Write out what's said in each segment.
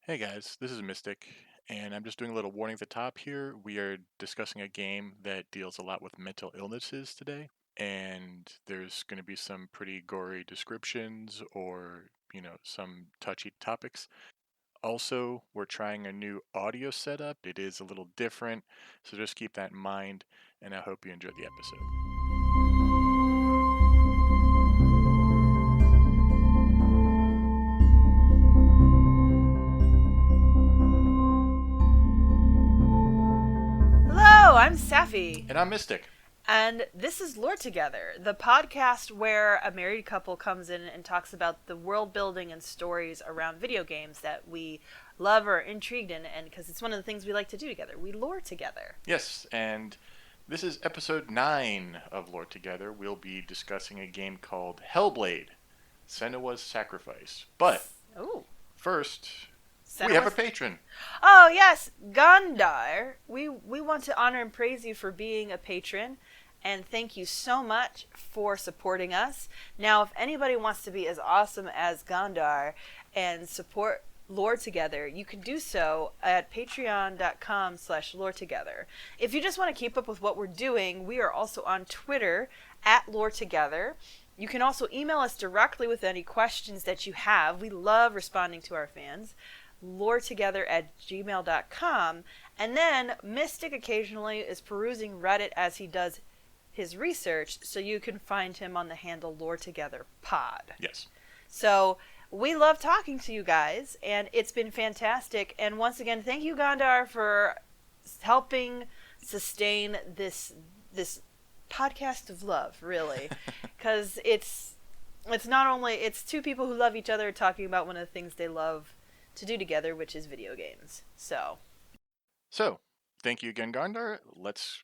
Hey guys, this is Mystic, and I'm just doing a little warning at the top here. We are discussing a game that deals a lot with mental illnesses today, and there's going to be some pretty gory descriptions or, some touchy topics. Also, we're trying a new audio setup. It is a little different, so just keep that in mind, and I hope you enjoy the episode. Hello, I'm Safi, And I'm Mystic. and this is Lore Together, the podcast where a married couple comes in and talks about the world building and stories around video games that we love or are intrigued in, and because it's one of the things we like to do together. We lore together. Yes, and this is episode 9 of Lore Together. We'll be discussing a game called Hellblade, Senua's Sacrifice. But Oh, first, Send we have a us- patron. Oh yes, Gandar. We want to honor and praise you for being a patron, and thank you so much for supporting us. Now, if anybody wants to be as awesome as Gandar and support Lore Together, you can do so at patreon.com/lore together. If you just want to keep up with what we're doing, we are also on Twitter at Lore Together. You can also email us directly with any questions that you have. We love responding to our fans. Loretogether@gmail.com. And then Mystic occasionally is perusing Reddit as he does his research, so you can find him on the handle Lore Together Pod. Yes. So we love talking to you guys, and it's been fantastic. And once again, thank you, Gandar, for helping sustain this podcast of love, really, because it's not only it's two people who love each other talking about one of the things they love to do together, which is video games. So Thank you again, Gandar. Let's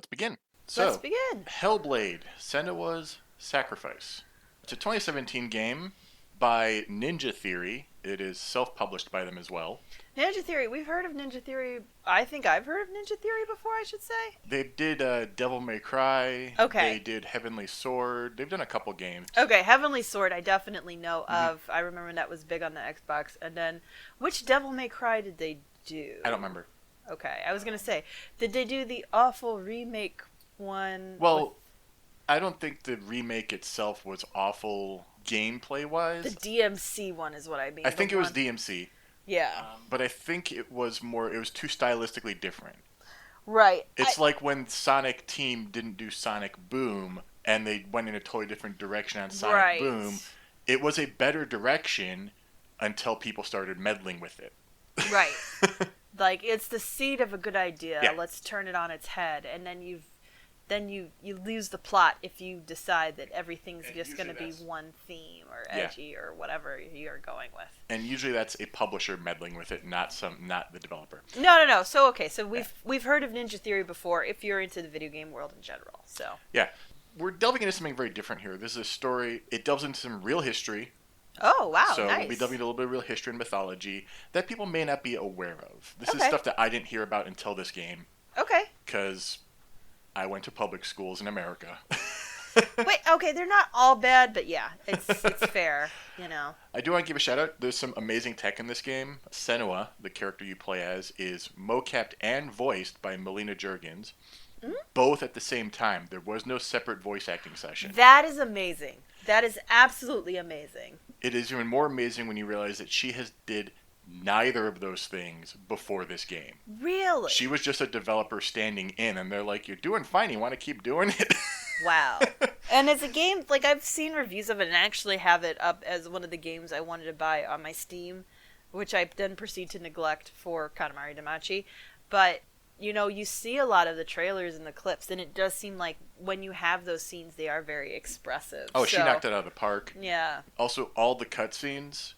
begin. let's begin. Hellblade, Senua's Sacrifice. It's a 2017 game by Ninja Theory. It is self-published by them as well. Ninja Theory. We've heard of Ninja Theory. I think I've heard of Ninja Theory before, I should say. They did Devil May Cry. Okay. They did Heavenly Sword. They've done a couple games. Okay, Heavenly Sword I definitely know of. I remember that was big on the Xbox. And then, which Devil May Cry did they do? I don't remember. Okay, I was going to say, did they do the awful remake one? Well, I don't think the remake itself was awful gameplay-wise. The DMC one is what I mean. I think the it was one- DMC. Yeah. But I think it was too stylistically different. Right. It's like when Sonic Team didn't do Sonic Boom and they went in a totally different direction on Sonic Right. Boom. It was a better direction until people started meddling with it. Right. Like, it's the seed of a good idea. Yeah. Let's turn it on its head. And then you lose the plot if you decide that everything's And just going to usually be that's- one theme or Yeah. edgy or whatever you're going with. And usually that's a publisher meddling with it, not the developer. No. So, okay. So we've heard of Ninja Theory before if you're into the video game world in general. So. Yeah. We're delving into something very different here. This is a story, it delves into some real history. Oh, wow. So nice. we'll be delving into a little bit of real history and mythology that people may not be aware of. This is Okay. stuff that I didn't hear about until this game, Okay. because I went to public schools in America. Wait, okay, they're not all bad, but yeah, it's fair, you know. I do want to give a shout out. There's some amazing tech in this game. Senua, the character you play as, is mocapped and voiced by Melina Juergens, both at the same time. There was no separate voice acting session. That is amazing. That is absolutely amazing. It is even more amazing when you realize that she has did neither of those things before this game. Really? She was just a developer standing in, and they're like, "You're doing fine. You want to keep doing it?" Wow. And it's a game, like, I've seen reviews of it and actually have it up as one of the games I wanted to buy on my Steam, which I then proceed to neglect for Katamari Damacy. But, you know, you see a lot of the trailers and the clips, and it does seem like when you have those scenes, they are very expressive. Oh, she So, knocked it out of the park. Yeah. Also, all the cutscenes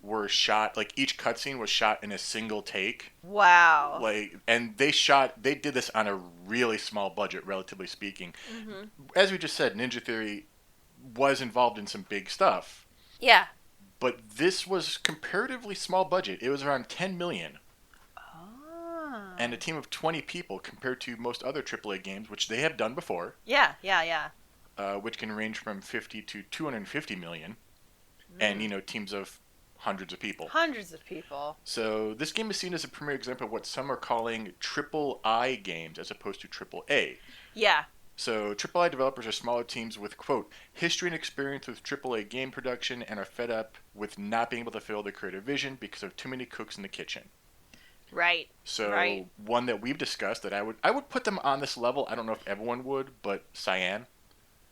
were shot, like each cutscene was shot in a single take. Wow. And they did this on a really small budget, relatively speaking. As we just said, Ninja Theory was involved in some big stuff, Yeah. but this was comparatively small budget. It was around 10 million. Ah. And a team of 20 people compared to most other AAA games, which they have done before, Yeah. which can range from 50 to 250 million. And, teams of hundreds of people. Hundreds of people. So this game is seen as a premier example of what some are calling triple I games as opposed to triple A. Yeah. So triple I developers are smaller teams with, quote, history and experience with triple A game production and are fed up with not being able to fulfill their creative vision because of too many cooks in the kitchen. Right. So Right. one that we've discussed that I would put them on this level. I don't know if everyone would, but Cyan.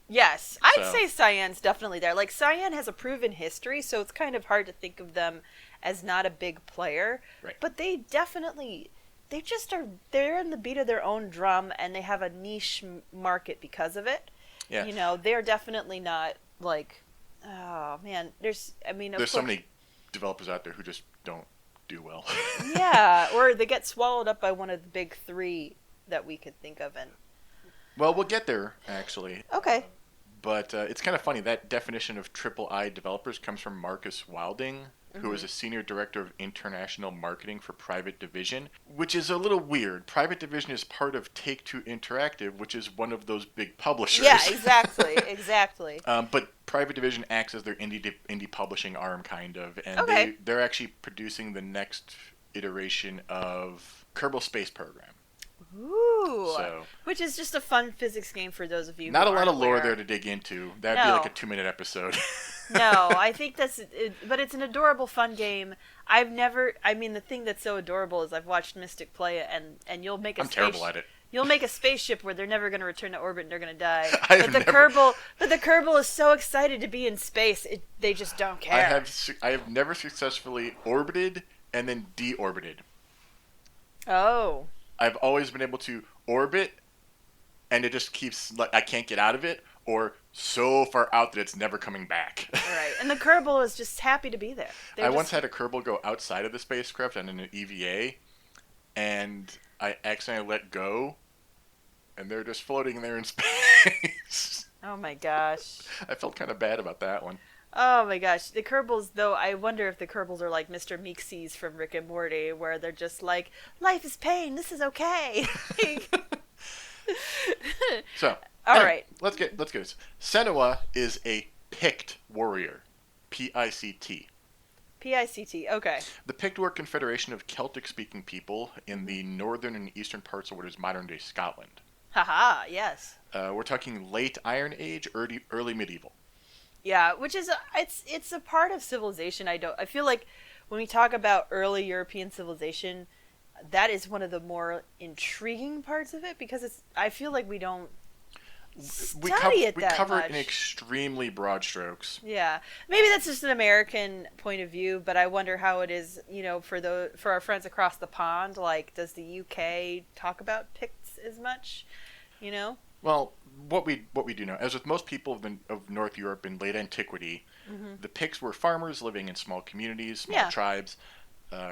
Yes, I'd So say Cyan's definitely there. Like Cyan has a proven history, so it's kind of hard to think of them as not a big player. right. But they definitely, they just are. They're in the beat of their own drum, and they have a niche market because of it. Yeah. You know, they're definitely not like, oh man, there's. I mean, of There's so course, many developers out there who just don't do well. yeah, or they get swallowed up by one of the big three that we could think of. And Well, we'll get there actually. okay, But it's kind of funny. That definition of triple I developers comes from Marcus Wilding, who is hmm a senior director of international marketing for Private Division, which is a little weird. Private Division is part of Take-Two Interactive, which is one of those big publishers. yeah, exactly, exactly. But Private Division acts as their indie publishing arm, kind of, and Okay. they're actually producing the next iteration of Kerbal Space Program. Ooh, So which is just a fun physics game for those of you not who a lot aren't of lore aware. there to dig into. That'd be like a No, 2-minute episode. no, I think that's it, but it's an adorable, fun game. I've never. I mean, the thing that's so adorable is I've watched Mystic play it, and you'll make a I'm terrible at it. You'll make a spaceship where they're never going to return to orbit and they're going to die. I have But the Kerbal is so excited to be in space, they just don't care. I have never successfully orbited and then deorbited. Oh, I've always been able to orbit, and it just keeps like I can't get out of it, or so far out that it's never coming back. all right. And the Kerbal is just happy to be there. I They're once just had a Kerbal go outside of the spacecraft and in an EVA, and I accidentally let go, and they're just floating there in space. oh my gosh. I felt kind of bad about that one. Oh my gosh, the Kerbals though, I wonder if the Kerbals are like Mr. Meeksies from Rick and Morty, where they're just like, life is pain, this is okay. So, All anyway, right. let's get this. Senua is a Pict warrior, Pict. PICT, okay. The Pict were a confederation of Celtic-speaking people in the northern and eastern parts of what is modern-day Scotland. Haha, yes. We're talking late Iron Age, early medieval. Yeah, which is it's a part of civilization. I feel like when we talk about early European civilization, that is one of the more intriguing parts of it because I feel like we don't study it We that cover much. it in extremely broad strokes. Yeah, maybe that's just an American point of view, but I wonder how it is, for our friends across the pond. Like, does the UK talk about Picts as much? You know? Well, what we do know, as with most people of North Europe in late antiquity, Mm-hmm. the Picts were farmers living in small communities, small Yeah. tribes.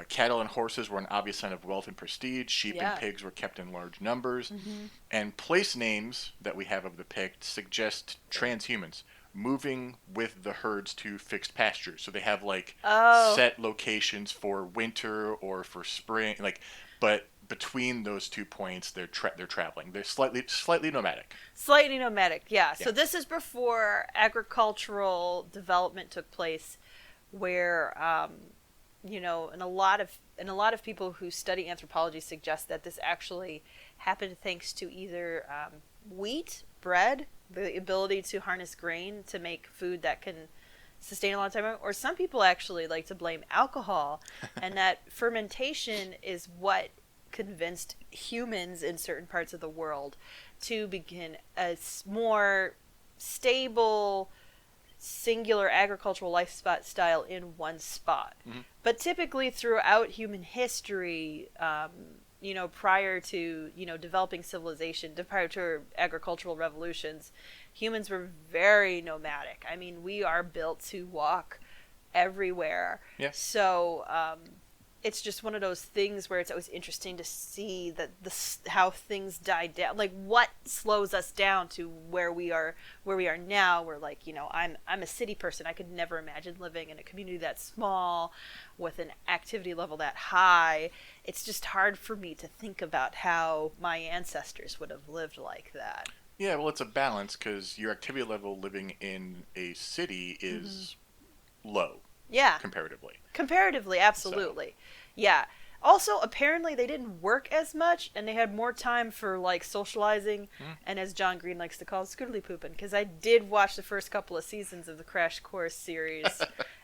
Cattle and horses were an obvious sign of wealth and prestige. Sheep Yeah. and pigs were kept in large numbers. Mm-hmm. And place names that we have of the Pict suggest transhumans moving with the herds to fixed pastures. So they have like Oh, set locations for winter or for spring, but between those 2 points, they're traveling. They're slightly nomadic. slightly nomadic. Yeah. Yeah. So this is before agricultural development took place, where and a lot of people who study anthropology suggest that this actually happened thanks to either wheat, bread, the ability to harness grain to make food that can sustain a long time, or some people actually like to blame alcohol, and that fermentation is what convinced humans in certain parts of the world to begin a more stable singular agricultural lifestyle in one spot. Mhm. But typically throughout human history, prior to, developing civilization, prior to agricultural revolutions, humans were very nomadic. I mean, we are built to walk everywhere. Yeah. So, it's just one of those things where it's always interesting to see that how things die down. Like, what slows us down to where we are now. We're like, I'm a city person. I could never imagine living in a community that small with an activity level that high. It's just hard for me to think about how my ancestors would have lived like that. Yeah, well, it's a balance because your activity level living in a city is low. Yeah. comparatively. Comparatively, So, absolutely. Yeah. Also, apparently they didn't work as much and they had more time for like socializing mm. and, as John Green likes to call it, scootily pooping. Because I did watch the first couple of seasons of the Crash Course series,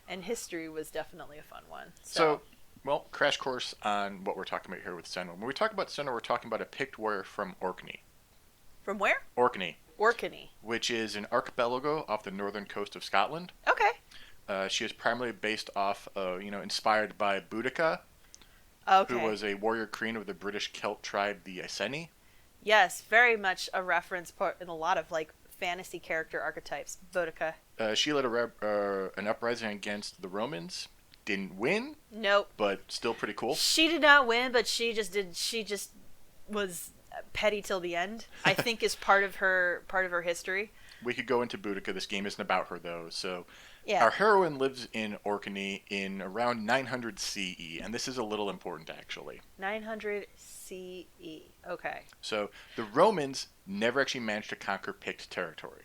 and history was definitely a fun one. So, So, well, crash course on what we're talking about here with Senua. When we talk about Senua, we're talking about a picked warrior from Orkney. from where? Orkney, Orkney. which is an archipelago off the northern coast of Scotland. Okay. She is primarily based off, inspired by Boudica, who Okay. was a warrior queen of the British Celt tribe, the Iceni. Yes, very much a reference part in a lot of like fantasy character archetypes. Boudica. She led an uprising against the Romans. Didn't win, Nope. but still pretty cool. She did not win, but she just did. She just was petty till the end. I think is part of her history. We could go into Boudica. This game isn't about her, though. So, Yeah. our heroine lives in Orkney in around 900 CE, and this is a little important, actually. 900 CE. Okay. So, the Romans never actually managed to conquer Pict territory.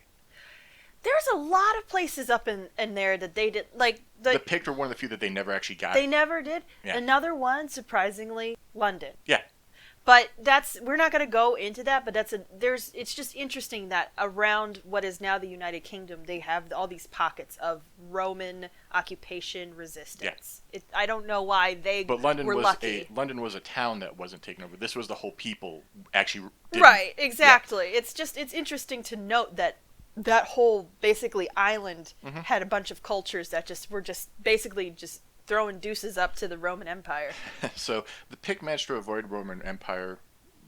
There's a lot of places up in there that they did like The Pict were one of the few that they never actually got. they never did. Yeah. Another one, surprisingly, London. Yeah. But we're not going to go into that. But it's just interesting that around what is now the United Kingdom, they have all these pockets of Roman occupation resistance. I don't know why they But London were was lucky. London was a town that wasn't taken over. This was the whole people actually didn't. Right, exactly. Yeah. It's interesting to note that whole basically island had a bunch of cultures that were basically just throwing deuces up to the Roman Empire. So the Pict managed to avoid Roman Empire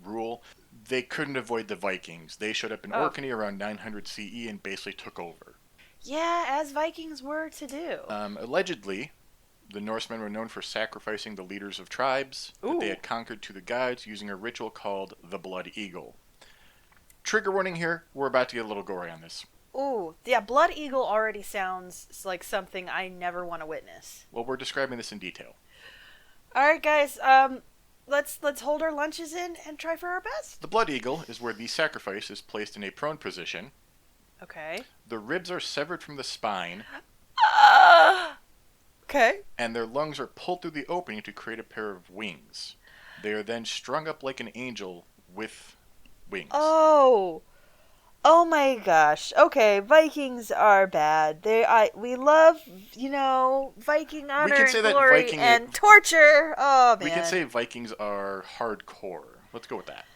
rule. They couldn't avoid the Vikings. They showed up in Orkney around 900 CE and basically took over. Yeah, as Vikings were to do. Allegedly, the Norsemen were known for sacrificing the leaders of tribes that they had conquered to the gods using a ritual called the Blood Eagle. Trigger warning here, we're about to get a little gory on this. Ooh, yeah, Blood Eagle already sounds like something I never want to witness. Well, we're describing this in detail. All right, guys. Let's hold our lunches in and try for our best. The Blood Eagle is where the sacrifice is placed in a prone position. Okay. The ribs are severed from the spine. Okay. And their lungs are pulled through the opening to create a pair of wings. They are then strung up like an angel with wings. Oh my gosh. Okay, Vikings are bad. We love, Viking honor can say and that glory and torture. Oh man. We can say Vikings are hardcore. Let's go with that.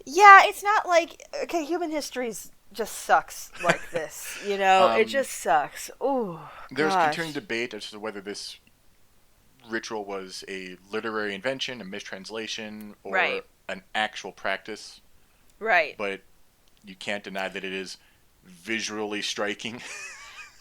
Yeah, it's not like human history's just sucks like this, it just sucks. Ooh. There's gosh. continuing debate as to whether this ritual was a literary invention, a mistranslation, or an actual practice. Right. But you can't deny that it is visually striking.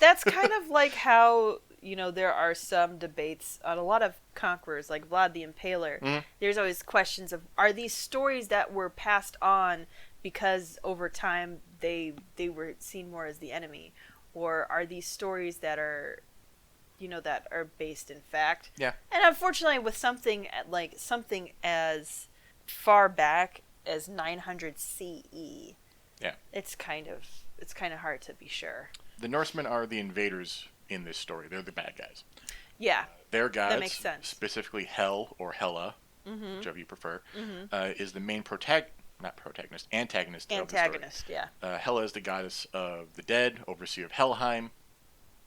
That's kind of like how, there are some debates on a lot of conquerors, like Vlad the Impaler. Mm-hmm. There's always questions of, are these stories that were passed on because over time they were seen more as the enemy? Or are these stories that are, that are based in fact? Yeah. And unfortunately with something as far back as 900 CE, yeah, it's kind of hard to be sure. The Norsemen are the invaders in this story. They're the bad guys. Yeah. Their gods, that makes sense. Specifically Hel or Hela, whichever you prefer, is the main antagonist of the story. Yeah. Hela is the goddess of the dead, overseer of Helheim.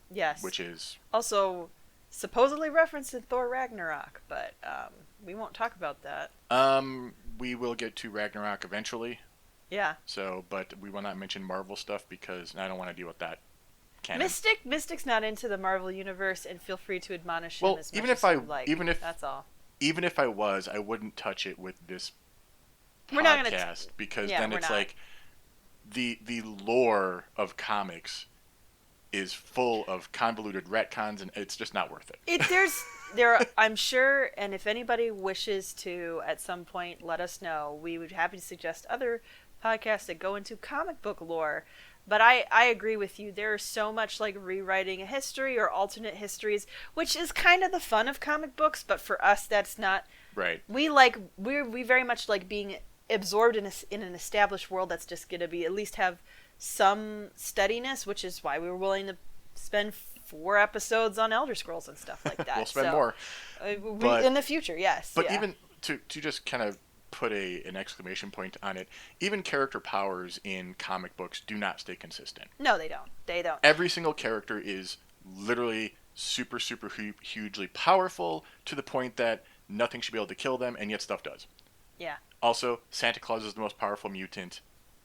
Yes. Which is also supposedly referenced in Thor Ragnarok, but we won't talk about that. We will get to Ragnarok eventually. Yeah. So, but we will not mention Marvel stuff because I don't want to deal with that canon. Mystic's not into the Marvel universe, and feel free to admonish him as much as you like. That's all. Even if I was, I wouldn't touch it with this We're podcast not gonna because yeah, then it's not. Like the lore of comics is full of convoluted retcons, and it's just not worth it. I'm sure, and if anybody wishes to at some point let us know, we would be happy to suggest other podcasts that go into comic book lore. But I agree with you. There's so much like rewriting a history or alternate histories, which is kind of the fun of comic books. But for us, that's not right. We very much like being absorbed in an established world that's just going to be at least have some steadiness, which is why we were willing to spend 4 episodes on Elder Scrolls and stuff like We'll that. spend So, more. in But the future, yes, but yeah. even to just kind of put an exclamation point on it, even character powers in comic books do not stay consistent. No, they don't. They don't. Every single character is literally super hugely powerful to the point that nothing should be able to kill them, and yet stuff does. Yeah. Also, Santa Claus is the most powerful mutant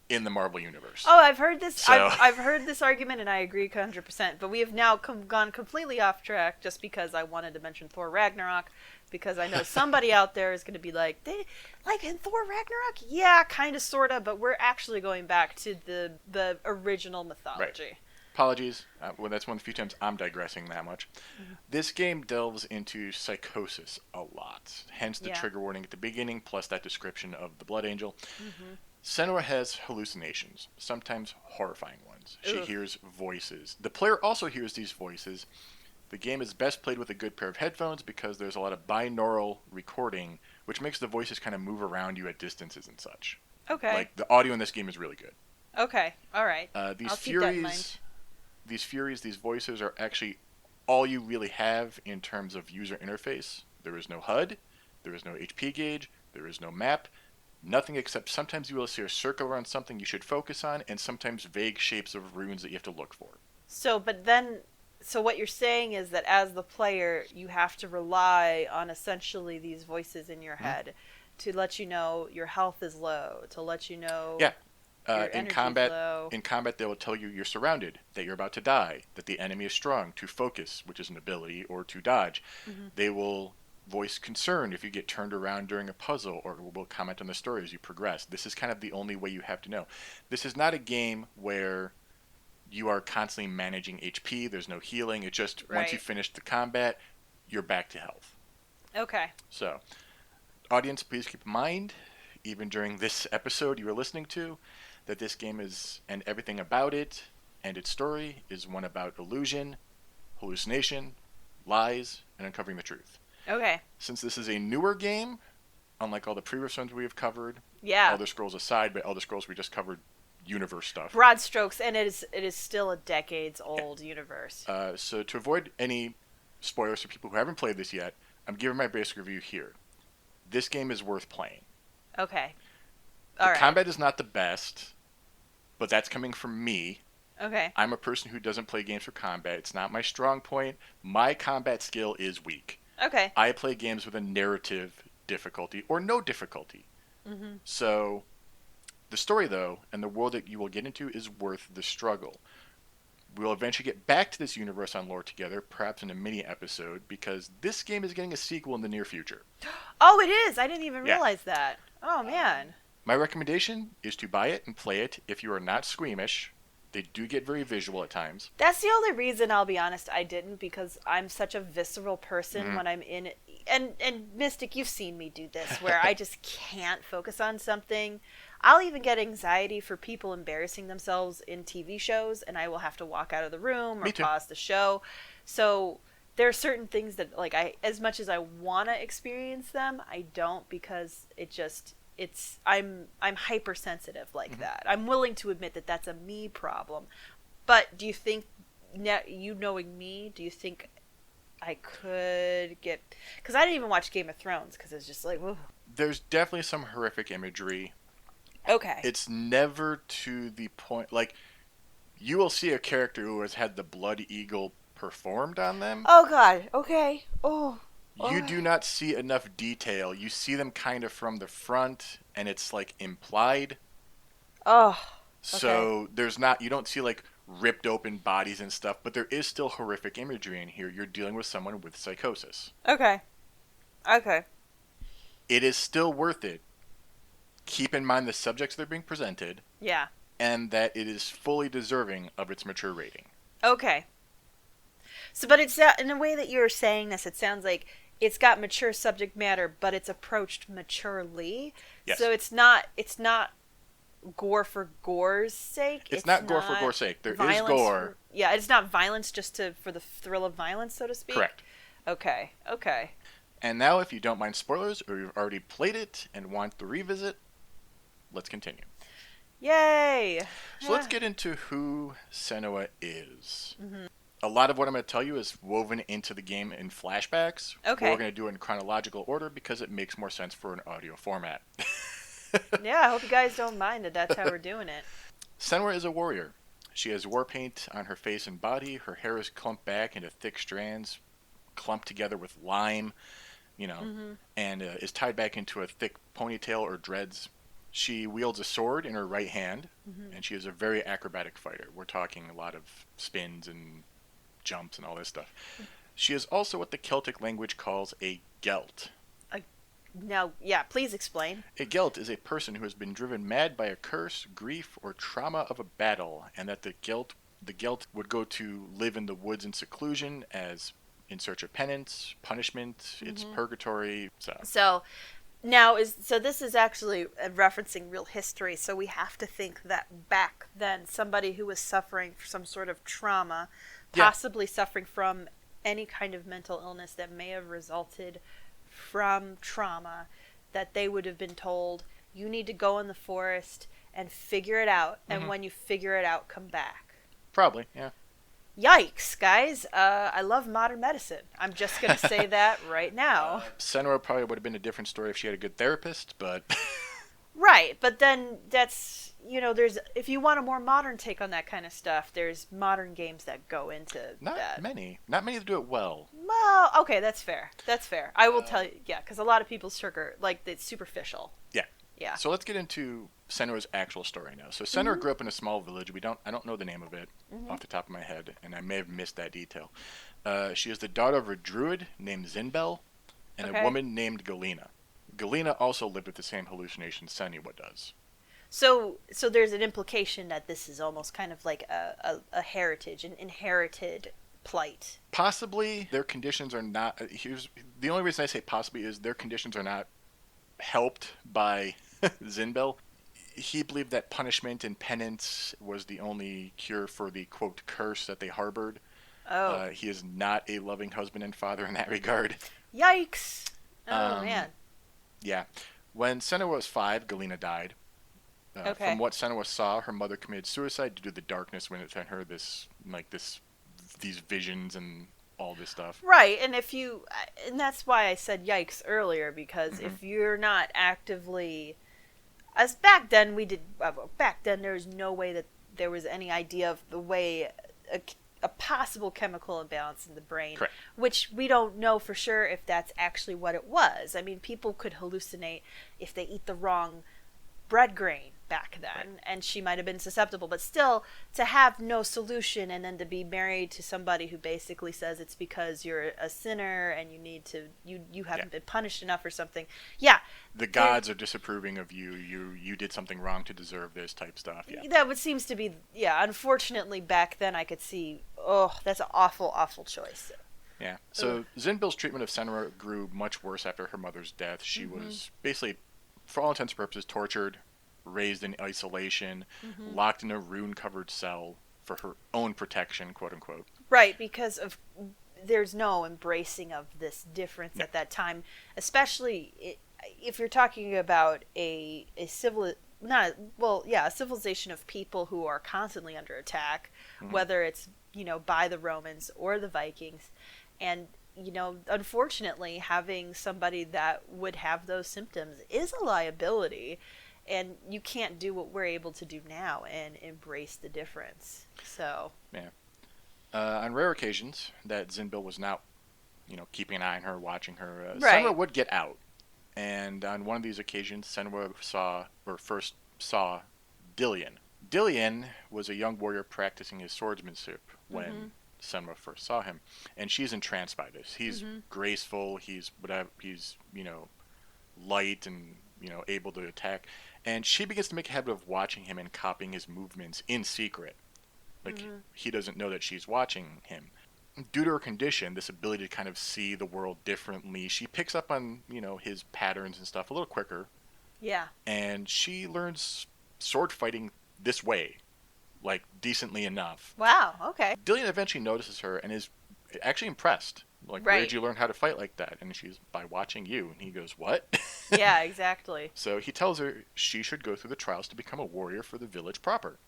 in the Marvel universe. Oh, I've heard this. So I've heard this argument, and I agree 100%. But we have now gone completely off track just because I wanted to mention Thor Ragnarok, because I know somebody out there is going to be like, they like in Thor Ragnarok, yeah, kind of, sorta, but we're actually going back to the original mythology. Right. Apologies. Well, that's one of the few times I'm digressing that much. Mm-hmm. This game delves into psychosis a lot, hence the trigger warning at the beginning, plus that description of the Blood Angel. Mm-hmm. Senua has hallucinations, sometimes horrifying ones. She Ugh. hears voices. The player also hears these voices. The game is best played with a good pair of headphones because there's a lot of binaural recording, which makes the voices kind of move around you at distances and such. Okay. Like, the audio in this game is really good. Okay. All right. These I'll keep that in mind. these voices are actually all you really have in terms of user interface. There is no HUD, there is no HP gauge, there is no map, nothing except sometimes you will see a circle around something you should focus on, and sometimes vague shapes of runes that you have to look for. So what you're saying is that as the player, you have to rely on essentially these voices in your head to let you know your health is low, to let you know Yeah. your In energy's low. combat, they will tell you you're surrounded, that you're about to die, that the enemy is strong, to focus, which is an ability, or to dodge. Mm-hmm. They will voice concern if you get turned around during a puzzle, or will comment on the story as you progress. This is kind of the only way you have to know. This is not a game where you are constantly managing HP. There's no healing. It's just once you Right. finish the combat, you're back to health. Okay. So, audience, please keep in mind, even during this episode you are listening to, that this game is, and everything about it, and its story, is one about illusion, hallucination, lies, and uncovering the truth. Okay. Since this is a newer game, unlike all the previous ones we have covered, Yeah. Elder Scrolls aside, but Elder Scrolls we just covered universe stuff. Broad strokes, and it is still a decades old universe. So to avoid any spoilers for people who haven't played this yet, I'm giving my basic review here. This game is worth playing. Okay. The All right. combat is not the best, but that's coming from me. Okay. I'm a person who doesn't play games for combat. It's not my strong point. My combat skill is weak. Okay. I play games with a narrative difficulty or no difficulty. Mm-hmm. So the story, though, and the world that you will get into is worth the struggle. We'll eventually get back to this universe on lore together, perhaps in a mini episode, because this game is getting a sequel in the near future. Oh, it is. I didn't even Yeah. realize that. Oh man. My recommendation is to buy it and play it if you are not squeamish. They do get very visual at times. That's the only reason, I'll be honest, I didn't, because I'm such a visceral person Mhm. when I'm in it. And Mystic, you've seen me do this, where I just can't focus on something. I'll even get anxiety for people embarrassing themselves in TV shows, and I will have to walk out of the room or Me too. pause the show. So there are certain things that, like, as much as I want to experience them, I don't, because I'm hypersensitive like Mhm. that. I'm willing to admit that that's a me problem. But do you think, you knowing me, do you think I could get, because I didn't even watch Game of Thrones because it's just like, whoa. There's definitely some horrific imagery. Okay. It's never to the point, like, you will see a character who has had the Blood Eagle performed on them. Oh God. Okay. Oh. You do not see enough detail. You see them kind of from the front, and it's like implied. Oh. So there's not, you don't see like ripped open bodies and stuff, but there is still horrific imagery in here. You're dealing with someone with psychosis. Okay. Okay. It is still worth it. Keep in mind the subjects that are being presented, Yeah. and that it is fully deserving of its mature rating. Okay. So, but it's in a way that you're saying this, it sounds like it's got mature subject matter, but it's approached maturely. Yes. So it's not gore for gore's sake. It's not gore for gore's sake. There is violence gore. Yeah, it's not violence just for the thrill of violence, so to speak. Correct. Okay. Okay. And now, if you don't mind spoilers, or you've already played it and want to revisit, let's continue. Yay! So let's get into who Senua is. Mm-hmm. A lot of what I'm going to tell you is woven into the game in flashbacks, but we're Okay. going to do it in chronological order because it makes more sense for an audio format. Yeah, I hope you guys don't mind that that's how we're doing it. Senua is a warrior. She has war paint on her face and body. Her hair is clumped back into thick strands, clumped together with lime, you know, Mm-hmm. and is tied back into a thick ponytail or dreads. She wields a sword in her right hand, Mm-hmm. and she is a very acrobatic fighter. We're talking a lot of spins and jumps and all this stuff. She is also what the Celtic language calls a gelt. Uh, now, yeah, please explain. A gelt is a person who has been driven mad by a curse, grief, or trauma of a battle, and that the gelt would go to live in the woods in seclusion as in search of penance, punishment, it's Mm-hmm. purgatory. So So now is so this is actually referencing real history. So we have to think that back then, somebody who was suffering from some sort of trauma, yeah, possibly suffering from any kind of mental illness that may have resulted from trauma, that they would have been told, you need to go in the forest and figure it out. And hmm, when you figure it out, come back. probably, yeah. Yikes, guys. I love modern medicine. I'm just going to say that right now. Senua probably would have been a different story if she had a good therapist, but Right, but then that's, there's, if you want a more modern take on that kind of stuff, there's modern games that go into not that. many. Not many that do it well. Well, okay, that's fair. That's fair. I will tell you, yeah, because a lot of people's sugar, like, it's superficial. Yeah. Yeah. So let's get into Senua's actual story now. So Senua grew up in a small village. I don't know the name of it Mm-hmm. off the top of my head, and I may have missed that detail. She is the daughter of a druid named Zinbel and a Okay. woman named Galena. Galena also lived with the same hallucinations Senua does. So there's an implication that this is almost kind of like a heritage, an inherited plight. Possibly their conditions are not. Here's the only reason I say possibly is their conditions are not helped by Zinbel. He believed that punishment and penance was the only cure for the quote curse that they harbored. Oh, He is not a loving husband and father in that regard. yikes. Oh, Um, man. yeah. When Senua was 5, Galena died. From Okay. what Senua saw, her mother committed suicide due to the darkness when it sent her these visions and all this stuff. Right, and that's why I said yikes earlier, because Hmm. if you're not actively, as back then back then there was no way that there was any idea of the way a possible chemical imbalance in the brain, Correct. which we don't know for sure if that's actually what it was. I mean, people could hallucinate if they eat the wrong bread grain back then, Right. and she might have been susceptible, but still, to have no solution and then to be married to somebody who basically says it's because you're a sinner and you need to you Yeah. haven't been punished enough or something. Yeah, The there, gods are disapproving of you. You did something wrong to deserve this type stuff. Yeah. that would seems to be, yeah, unfortunately back then I could see, oh, that's an awful choice. Yeah. Ugh. So Zinbil's treatment of Senua grew much worse after her mother's death. She Mm-hmm. was basically, for all intents and purposes, tortured, raised in isolation, Mm-hmm. locked in a rune-covered cell for her own protection, quote unquote. Right, because of there's no embracing of this difference No. at that time, especially if you're talking about a civil not well yeah a civilization of people who are constantly under attack, Mhm. whether it's by the Romans or the Vikings, and unfortunately having somebody that would have those symptoms is a liability, and you can't do what we're able to do now and embrace the difference. So Yeah. On rare occasions that Zinbil was not, keeping an eye on her, watching her, Senua right. would get out. And on one of these occasions, Senua first saw Dillion. Dillion was a young warrior practicing his swordsmanship Mm-hmm. when Senua first saw him, and she's entranced by this. He's Mm-hmm. graceful. He's whatever. He's light and able to attack, and she begins to make a habit of watching him and copying his movements in secret. Like Mm-hmm. he doesn't know that she's watching him. Due to her condition, this ability to kind of see the world differently, she picks up on his patterns and stuff a little quicker, Yeah. and she learns sword fighting this way, like decently enough. Wow. Okay. Dillian eventually notices her and is actually impressed. Like, where Right. did you learn how to fight like that? And she's, by watching you. And he goes, what? Yeah. Exactly. So he tells her she should go through the trials to become a warrior for the village proper.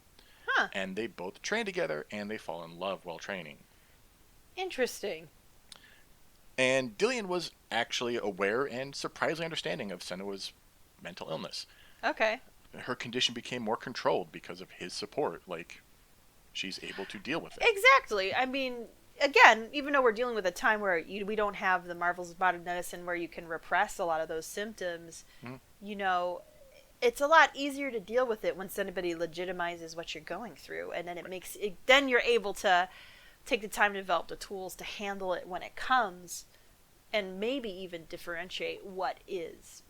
Huh. And they both train together and they fall in love while training. Interesting. And Dillian was actually aware and surprisingly understanding of Senua's mental illness. Okay. Her condition became more controlled because of his support. Like, she's able to deal with it. Exactly. I mean, again, even though we're dealing with a time where we don't have the marvels of modern medicine where you can repress a lot of those symptoms, Mhm. you know, it's a lot easier to deal with it when somebody legitimizes what you're going through, and then it Right. makes it, then you're able to take the time to develop the tools to handle it when it comes, and maybe even differentiate what is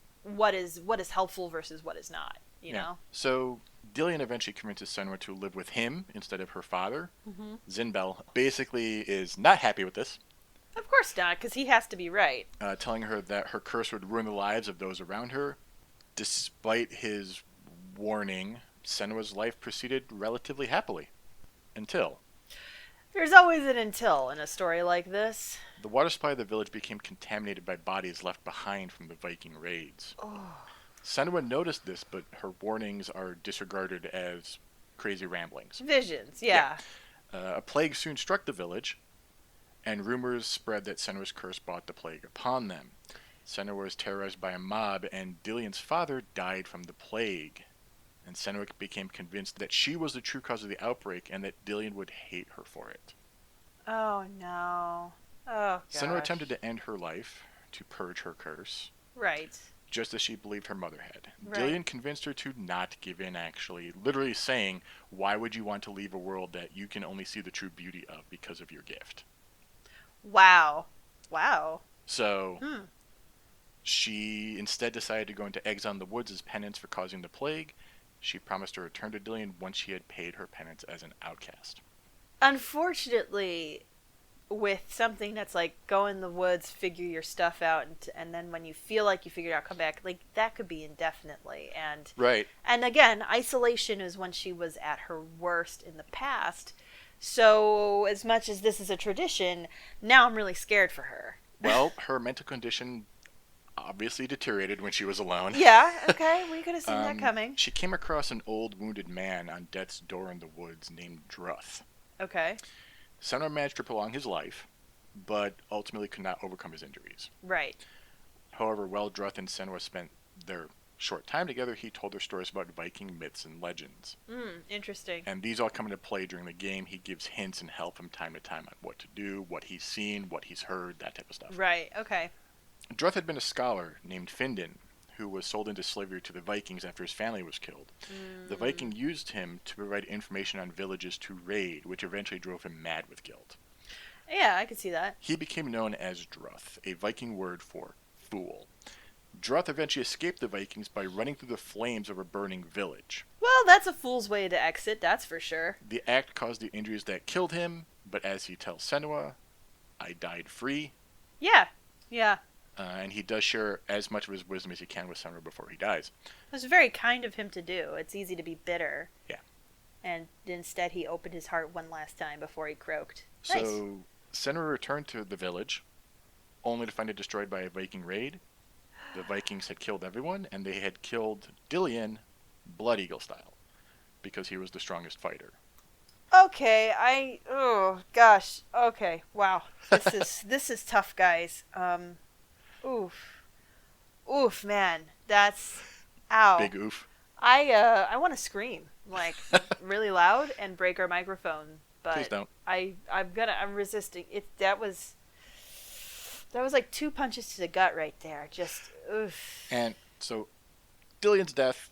helpful versus what is not. You Yeah. know. So Dillian eventually convinces Senua to live with him instead of her father. Mm-hmm. Zinbel basically is not happy with this, Of course not, because he has to be right. telling her that her curse would ruin the lives of those around her. Despite his warning, Senua's life proceeded relatively happily until There's always an until in a story like this. the water supply of the village became contaminated by bodies left behind from the Viking raids. Oh, Senua noticed this, but her warnings are disregarded as crazy ramblings. visions, Yeah. yeah. A plague soon struck the village, and rumors spread that Senua's curse brought the plague upon them. Senua was terrorized by a mob, and Dillian's father died from the plague. And Senua became convinced that she was the true cause of the outbreak and that Dillian would hate her for it. Oh no. Oh Senua gosh. attempted to end her life to purge her curse, Right. just as she believed her mother had. Right. Dillian convinced her to not give in, actually, literally saying, "Why would you want to leave a world that you can only see the true beauty of because of your gift?" Wow. Wow. So Hmm. she instead decided to go into exile in the woods as penance for causing the plague. She promised to return to Dillian once she had paid her penance as an outcast. Unfortunately, with something that's like go in the woods, figure your stuff out, and then when you feel like you figured it out, come back. Like that could be indefinitely. Right. And again, isolation is when she was at her worst in the past. So as much as this is a tradition, now I'm really scared for her. Well, her mental condition obviously deteriorated when she was alone. Yeah. Okay. We could have seen that coming. She came across an old wounded man on death's door in the woods named Druth. Okay. Senua managed to prolong his life, but ultimately could not overcome his injuries. Right. However, while Druth and Senua spent their short time together, he told her stories about Viking myths and legends. Interesting. And these all come into play during the game. He gives hints and help from time to time on what to do, what he's seen, what he's heard, that type of stuff. Right. Okay. Druth had been a scholar named Findon, who was sold into slavery to the Vikings after his family was killed. The Viking used him to provide information on villages to raid, which eventually drove him mad with guilt. Yeah, I could see that. He became known as Druth, a Viking word for fool. Druth eventually escaped the Vikings by running through the flames of a burning village. Well, that's a fool's way to exit, that's for sure. The act caused the injuries that killed him, but as he tells Senua, "I died free." Yeah. Yeah. And he does share as much of his wisdom as he can with Senua before he dies. It was very kind of him to do. It's easy to be bitter. Yeah. And instead he opened his heart one last time before he croaked. Nice. So Senua returned to the village, only to find it destroyed by a Viking raid. The Vikings had killed everyone, and they had killed Dillian Blood Eagle style, because he was the strongest fighter. Okay, oh gosh. Okay, wow. This is tough, guys. Oof. Oof, man. That's ow. Big oof. I want to scream like really loud and break our microphone, Please but don't. I'm resisting. That was like two punches to the gut right there. Just oof. And so Dillian's death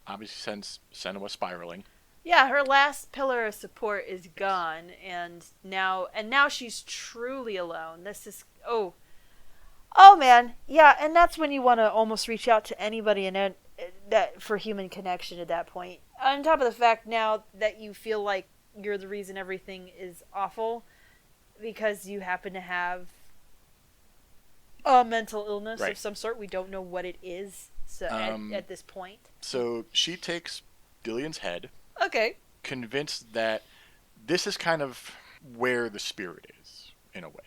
obviously sends Senua spiraling. Yeah, her last pillar of support is gone, and now she's truly alone. This is oh man, yeah, and that's when you want to almost reach out to anybody and that for human connection at that point. On top of the fact now that you feel like you're the reason everything is awful because you happen to have a mental illness Right. of some sort. We don't know what it is so at this point. So she takes Dillian's head, Okay. convinced that this is kind of where the spirit is, in a way.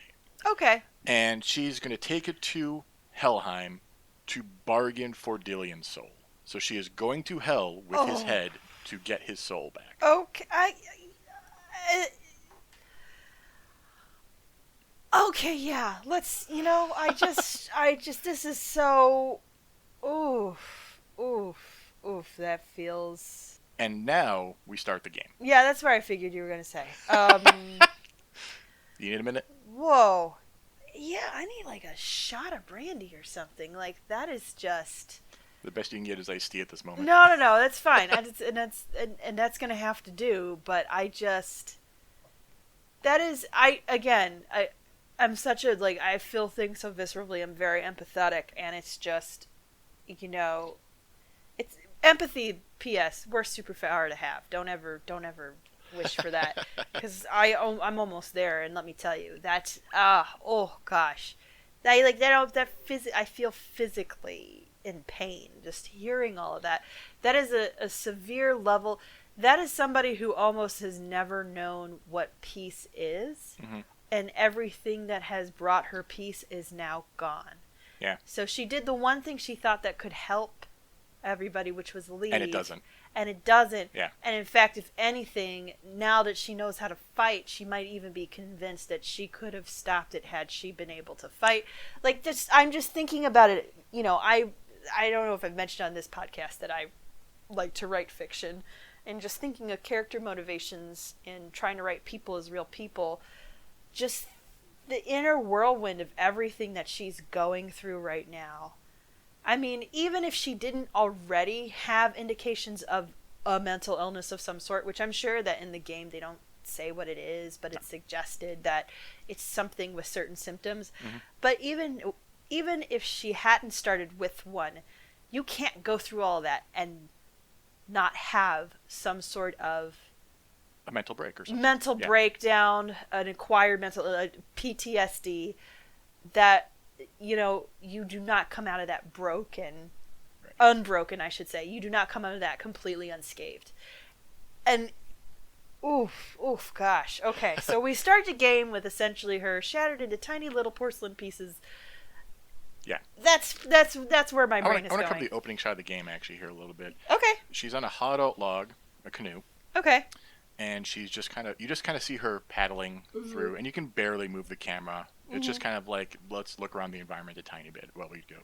Okay. And she's going to take it to Helheim to bargain for Dillian's soul. So she is going to hell with his head to get his soul back. Okay. Okay, yeah. Let's, this is so, oof, oof, oof. That feels. And now we start the game. Yeah, that's what I figured you were gonna say. You need a minute? Whoa. Yeah, I need like a shot of brandy or something. Like that is just. The best you can get is iced tea at this moment. No, no, no. That's fine. And that's gonna have to do. But I just. That is I'm such a like I feel things so viscerally. I'm very empathetic, and it's just, you know, it's empathy. P.S. Worst superpower to have. Don't ever wish for that, because I'm almost there, and let me tell you that oh gosh, I feel physically in pain just hearing all of that. That is a severe level. That is somebody who almost has never known what peace is, Mm-hmm. and everything that has brought her peace is now gone. Yeah. So she did the one thing she thought that could help everybody, which was leave. And it doesn't. And it doesn't. Yeah. And in fact, if anything, now that she knows how to fight, she might even be convinced that she could have stopped it had she been able to fight. Like, I'm just thinking about it. I don't know if I've mentioned on this podcast that I like to write fiction. And just thinking of character motivations and trying to write people as real people, just the inner whirlwind of everything that she's going through right now. I mean, even if she didn't already have indications of a mental illness of some sort, which I'm sure that in the game they don't say what it is, but it's suggested that it's something with certain symptoms. Mm-hmm. But even if she hadn't started with one, you can't go through all that and not have some sort of A mental break or something. mental breakdown, an acquired mental PTSD that you do not come out of that unbroken, I should say. You do not come out of that completely unscathed. And oof, gosh. Okay, so we start the game with essentially her shattered into tiny little porcelain pieces. Yeah. That's where my brain is I want going. to cover the opening shot of the game actually here a little bit. Okay. She's on a hollowed out log, a canoe. Okay. And she's just kind of see her paddling through, and you can barely move the camera. It's just kind of like, let's look around the environment a tiny bit while we go.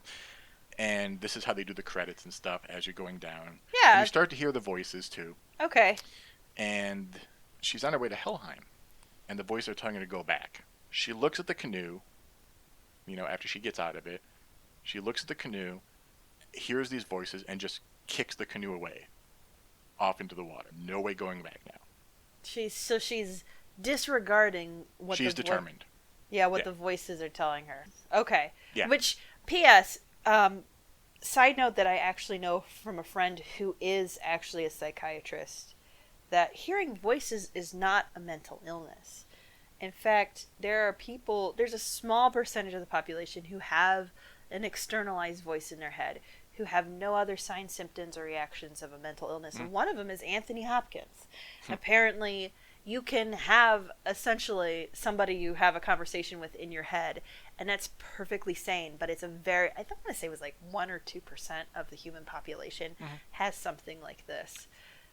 And this is how they do the credits and stuff as you're going down. Yeah. And you start to hear the voices too. Okay. And she's on her way to Helheim, and the voices are telling her to go back. She looks at the canoe, after she gets out of it. She looks at the canoe, hears these voices, and just kicks the canoe away, off into the water. No way going back now. She's disregarding what she's determined. What the voices are telling her. Okay. Yeah. Which, P.S., side note that I actually know from a friend who is actually a psychiatrist, that hearing voices is not a mental illness. In fact, there's a small percentage of the population who have an externalized voice in their head, who have no other signs, symptoms, or reactions of a mental illness. And one of them is Anthony Hopkins. Apparently, you can have essentially somebody you have a conversation with in your head, and that's perfectly sane, but it's I don't want to say it was like 1 or 2% of the human population has something like this.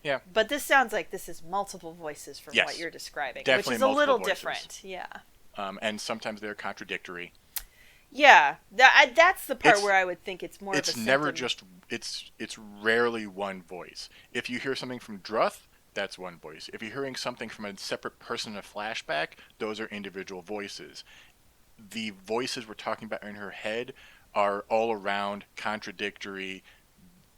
Yeah. But this sounds like this is multiple voices from what you're describing, Definitely which is a little voices. Different. Yeah. And sometimes they're contradictory. Yeah, that's the part where I would think it's more. It's of a never symptom. just. It's rarely one voice. If you hear something from Druth, that's one voice. If you're hearing something from a separate person in a flashback, those are individual voices. The voices we're talking about in her head are all around, contradictory,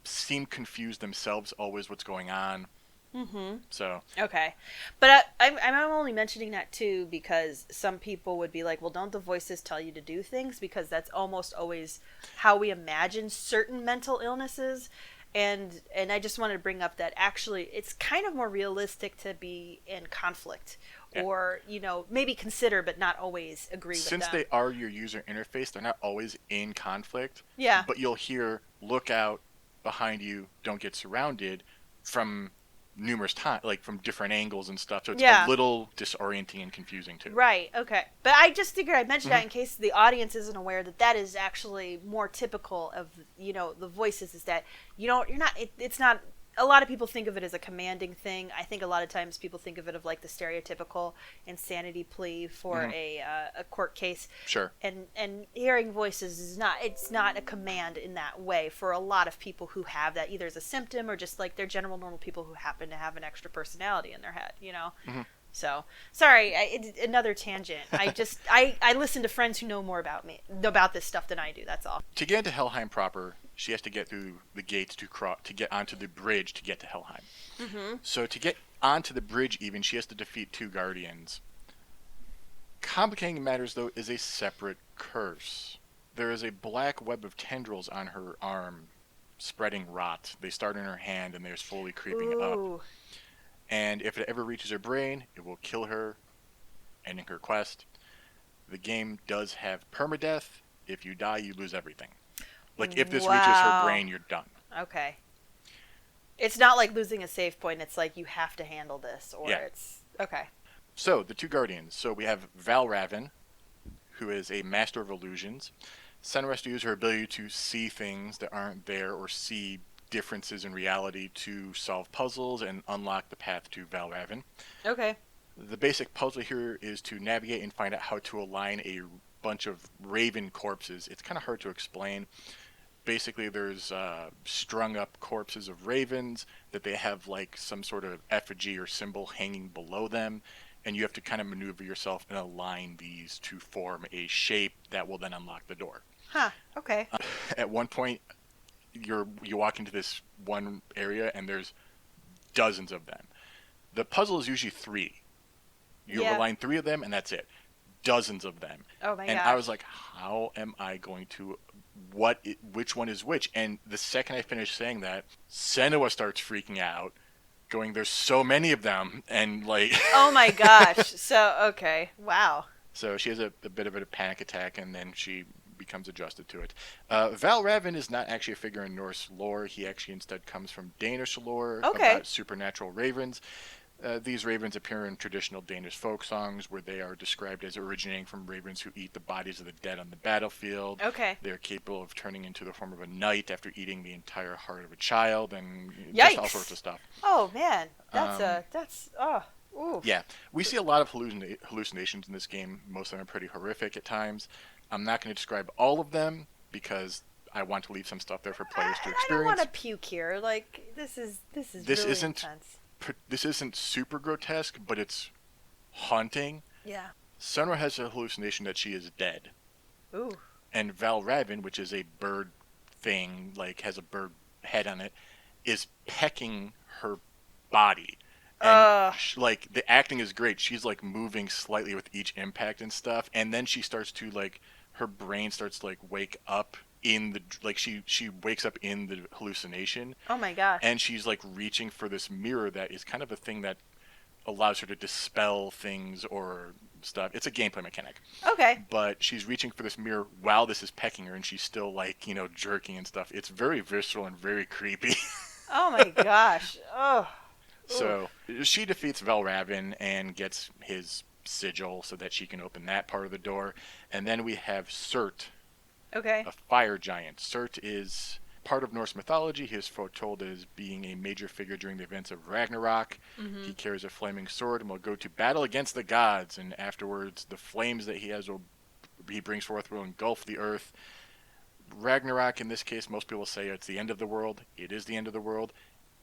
seem confused themselves always what's going on. Mm-hmm. So okay, but I'm only mentioning that too because some people would be like, well, don't the voices tell you to do things? Because that's almost always how we imagine certain mental illnesses. And I just wanted to bring up that actually it's kind of more realistic to be in conflict or, maybe consider but not always agree with them. Since they are your user interface, they're not always in conflict. Yeah. But you'll hear, look out, behind you, don't get surrounded, from numerous times, like from different angles and stuff. So it's a little disorienting and confusing too. Right. Okay. But I just figured I'd mention that in case the audience isn't aware that is actually more typical of the voices is that you're not it's not a lot of people think of it as a commanding thing. I think a lot of times people think of it of like the stereotypical insanity plea for Hmm. a court case, Sure. and hearing voices is not, it's not a command in that way for a lot of people who have that either as a symptom or just like they're general normal people who happen to have an extra personality in their head, you know. Hmm. So sorry, another tangent. I listen to friends who know more about this stuff than I do. That's all. To get into Helheim proper, she has to get through the gates to get onto the bridge to get to Helheim. Mm-hmm. So to get onto the bridge, even she has to defeat two guardians. Complicating matters, though, is a separate curse. There is a black web of tendrils on her arm, spreading rot. They start in her hand and they're slowly creeping up. Ooh. And if it ever reaches her brain, it will kill her, ending her quest. The game does have permadeath. If you die, you lose everything. Like, if this reaches her Wow. brain, you're done. Okay. It's not like losing a save point. It's like you have to handle this, or Yeah. it's okay. So, the two guardians. So, we have Valravn, who is a master of illusions. Senua has to use her ability to see things that aren't there or see differences in reality to solve puzzles and unlock the path to Valravn. Okay. The basic puzzle here is to navigate and find out how to align a bunch of raven corpses. It's kind of hard to explain. Basically, there's strung up corpses of ravens that they have like some sort of effigy or symbol hanging below them, and you have to kind of maneuver yourself and align these to form a shape that will then unlock the door. Huh. Okay. At one point, you walk into this one area and there's dozens of them. The puzzle is usually three. You Yeah. align three of them and that's it. Dozens of them. Oh my And gosh. I was like, how am I going to which one is which? And the second I finished saying that, Senua starts freaking out, going, there's so many of them, and like Oh my gosh. So okay. Wow. so she has a bit of a panic attack and then she becomes adjusted to it. Valravn is not actually a figure in Norse lore. He actually instead comes from Danish lore Okay. about supernatural ravens. These ravens appear in traditional Danish folk songs where they are described as originating from ravens who eat the bodies of the dead on the battlefield. Okay. They are capable of turning into the form of a knight after eating the entire heart of a child and just all sorts Yikes. of stuff. Oh man. Um, That's oh. Ooh. Yeah, we see a lot of hallucinations in this game. Most of them are pretty horrific at times. I'm not going to describe all of them because I want to leave some stuff there for players to I don't want experience. to puke here. Like this is This really isn't intense. this isn't super grotesque, but it's haunting. Yeah. Senua has a hallucination that she is dead, Ooh. and Valravn, which is a bird thing, like has a bird head on it, is pecking her body. And like the acting is great. She's like moving slightly with each impact and stuff, and then she starts to like her brain starts to like wake up in the like she wakes up in the hallucination, Oh my gosh. and she's like reaching for this mirror that is kind of a thing that allows her to dispel things or stuff. It's a gameplay mechanic, Okay. but she's reaching for this mirror while this is pecking her, and she's still like jerking and stuff. It's very visceral and very creepy. Oh my gosh. Oh. So she defeats Valravn and gets his sigil so that she can open that part of the door. And then we have Surt, Okay. a fire giant. Surt is part of Norse mythology. He is foretold as being a major figure during the events of Ragnarok. Mm-hmm. He carries a flaming sword and will go to battle against the gods. And afterwards, the flames that he brings forth will engulf the earth. Ragnarok, in this case, most people say it's the end of the world. It is the end of the world.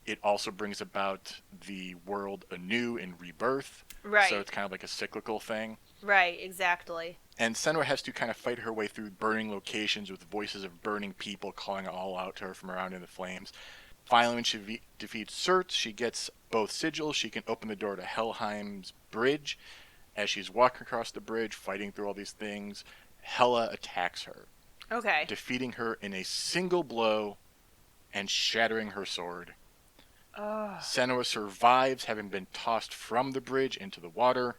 It also brings about the world anew in rebirth. Right. So it's kind of like a cyclical thing. Right. Exactly. And Senua has to kind of fight her way through burning locations with voices of burning people calling all out to her from around in the flames. Finally, when she defeats Surt, she gets both sigils. She can open the door to Helheim's bridge. As she's walking across the bridge, fighting through all these things, Hela attacks her, Okay. defeating her in a single blow and shattering her sword. Oh. Senua survives, having been tossed from the bridge into the water,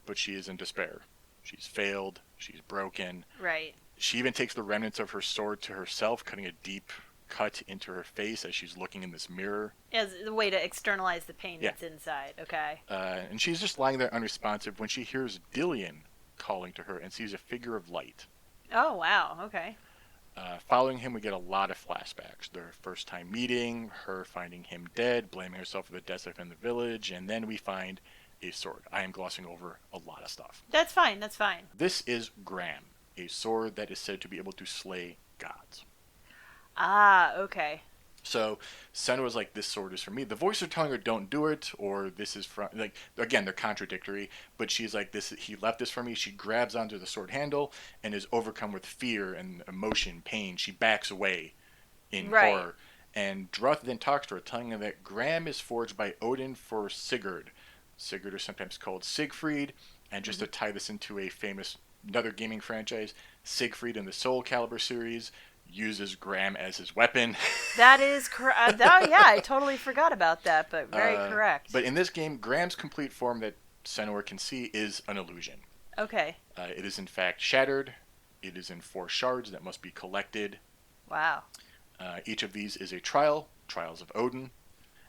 but she is in despair. She's failed. She's broken. Right. She even takes the remnants of her sword to herself, cutting a deep cut into her face as she's looking in this mirror. As a way to externalize the pain Yeah. that's inside. Okay. And she's just lying there unresponsive when she hears Dillion calling to her and sees a figure of light. Oh wow. Okay. Following him, we get a lot of flashbacks. Their first time meeting, her finding him dead, blaming herself for the deaths in the village, and then we find a sword. I am glossing over a lot of stuff. That's fine. That's fine. This is Graham, a sword that is said to be able to slay gods. Ah, okay. So Senua was like, "This sword is for me." The voice are telling her, "Don't do it," or "This is from." Like again, they're contradictory. But she's like, "This." He left this for me. She grabs onto the sword handle and is overcome with fear and emotion, pain. She backs away in Right. horror. And Druth then talks to her, telling her that Graham is forged by Odin for Sigurd. Sigurd is sometimes called Siegfried. And just Hmm. to tie this into a famous another gaming franchise, Siegfried in the Soul Calibur series uses Graham as his weapon. That is correct. Yeah, I totally forgot about that, but very But correct. in this game, Graham's complete form that Senua can see is an illusion. Okay. It is in fact shattered. It is in 4 shards that must be collected. Wow. Each of these is a trial, trials of Odin,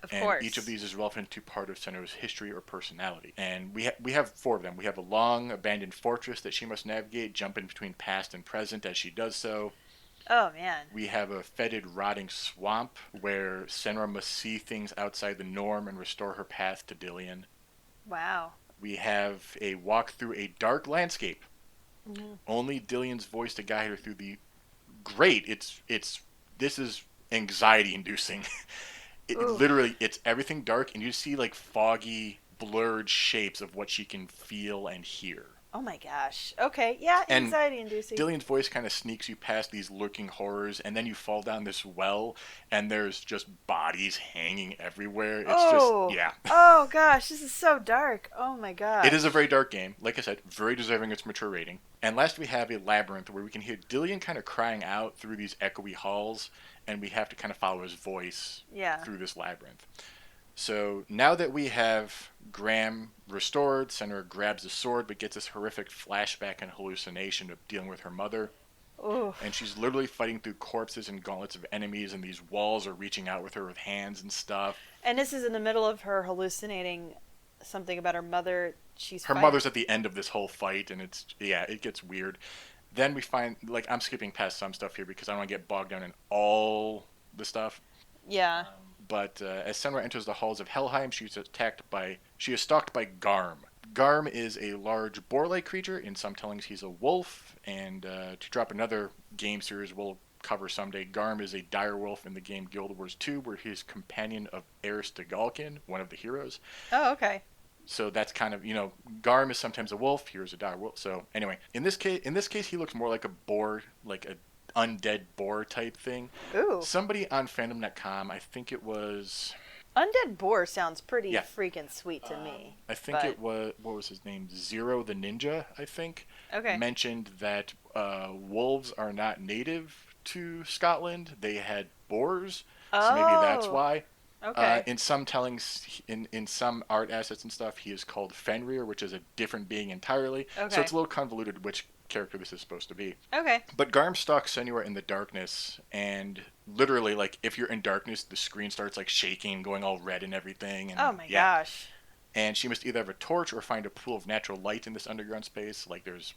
Of and each of course. these is relevant to part of Senua's history or personality. And we have 4 of them. We have a long abandoned fortress that she must navigate, jumping between past and present as she does so. Oh man. We have a fetid, rotting swamp where Senua must see things outside the norm and restore her path to Dillion. Wow. We have a walk through a dark landscape. Hmm. Only Dillion's voice to guide her through the great. It's this is anxiety inducing. It Ooh. literally it's everything dark and you see like foggy, blurred shapes of what she can feel and hear. Oh my gosh. Okay. Yeah, And anxiety inducing. Dillion's voice kind of sneaks you past these lurking horrors, and then you fall down this well, and there's just bodies hanging everywhere. It's just, Oh. yeah. Oh gosh, this is so dark. Oh my It is a gosh. very dark game. Like I said, very deserving of its mature rating. And last we have a labyrinth where we can hear Dillion kind of crying out through these echoey halls, and we have to kind of follow his voice Yeah. through this labyrinth. So now that we have Graham restored, Senua grabs the sword but gets this horrific flashback and hallucination of dealing with her mother. Ooh. And she's literally fighting through corpses and gauntlets of enemies, and these walls are reaching out with her with hands and stuff. And this is in the middle of her hallucinating something about her mother. She's Her fighting. mother's at the end of this whole fight, and it's, yeah, it gets weird. Then we find, like, I'm skipping past some stuff here because I don't want to get bogged down in all the stuff. Yeah. But as Senra enters the halls of Helheim, she is stalked by Garm. Garm is a large boar-like creature. In some tellings, he's a wolf. And to drop another game series we'll cover someday, Garm is a dire wolf in the game Guild Wars 2, where he's companion of Eris de Galkin, one of the heroes. Oh, okay. So that's kind of, Garm is sometimes a wolf. Here's a dire wolf. So anyway, in this case, he looks more like a boar, like a undead boar type thing. Ooh. Somebody on fandom.com, I think it was, Undead boar sounds pretty yeah, freaking sweet to me. I think But it was, what was his name? Zero the Ninja, I think, okay. mentioned that wolves are not native to Scotland. They had boars, so maybe that's Oh. why. Okay. In some tellings, in some art assets and stuff, he is called Fenrir, which is a different being entirely. So Okay. it's a little convoluted which character this is supposed to be. Okay. But Garm stalks Senua in the darkness, and literally, like, if you're in darkness, the screen starts, like, shaking, going all red and everything, Oh and my yeah. gosh. And she must either have a torch or find a pool of natural light in this underground space, like there's,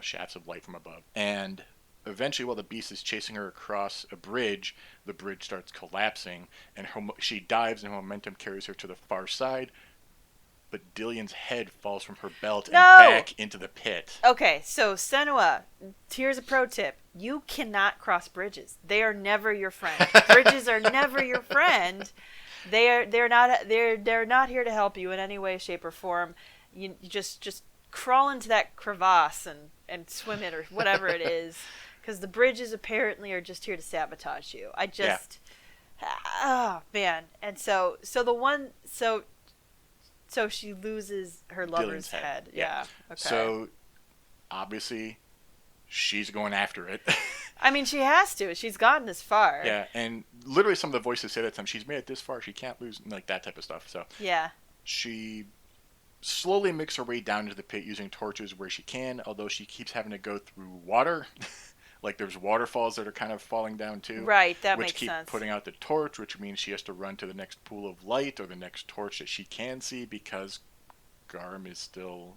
shafts of light from above. And eventually, while the beast is chasing her across a bridge, the bridge starts collapsing, and she dives, and momentum carries her to the far side, but Dillion's head falls from her belt and No. back into the pit. Okay, so Senua, here's a pro tip. You cannot cross bridges. They are never your friend. Bridges are never your friend. They're not here to help you in any way, shape, or form. You just crawl into that crevasse and swim it or whatever it is, because the bridges apparently are just here to sabotage you. I Yeah. just, oh man, and so she loses her lover's Dillion's head. head. Yeah. Yeah. Okay. So, obviously, she's going after it. I mean, she has to. She's gotten this far. Yeah, and literally some of the voices say that to him, she's made it this far, she can't lose, like that type of stuff. So Yeah. she slowly makes her way down into the pit using torches where she can, although she keeps having to go through water. Like there's waterfalls that are kind of falling down too. Right. That Which makes keep sense. putting out the torch, which means she has to run to the next pool of light or the next torch that she can see because Garm is still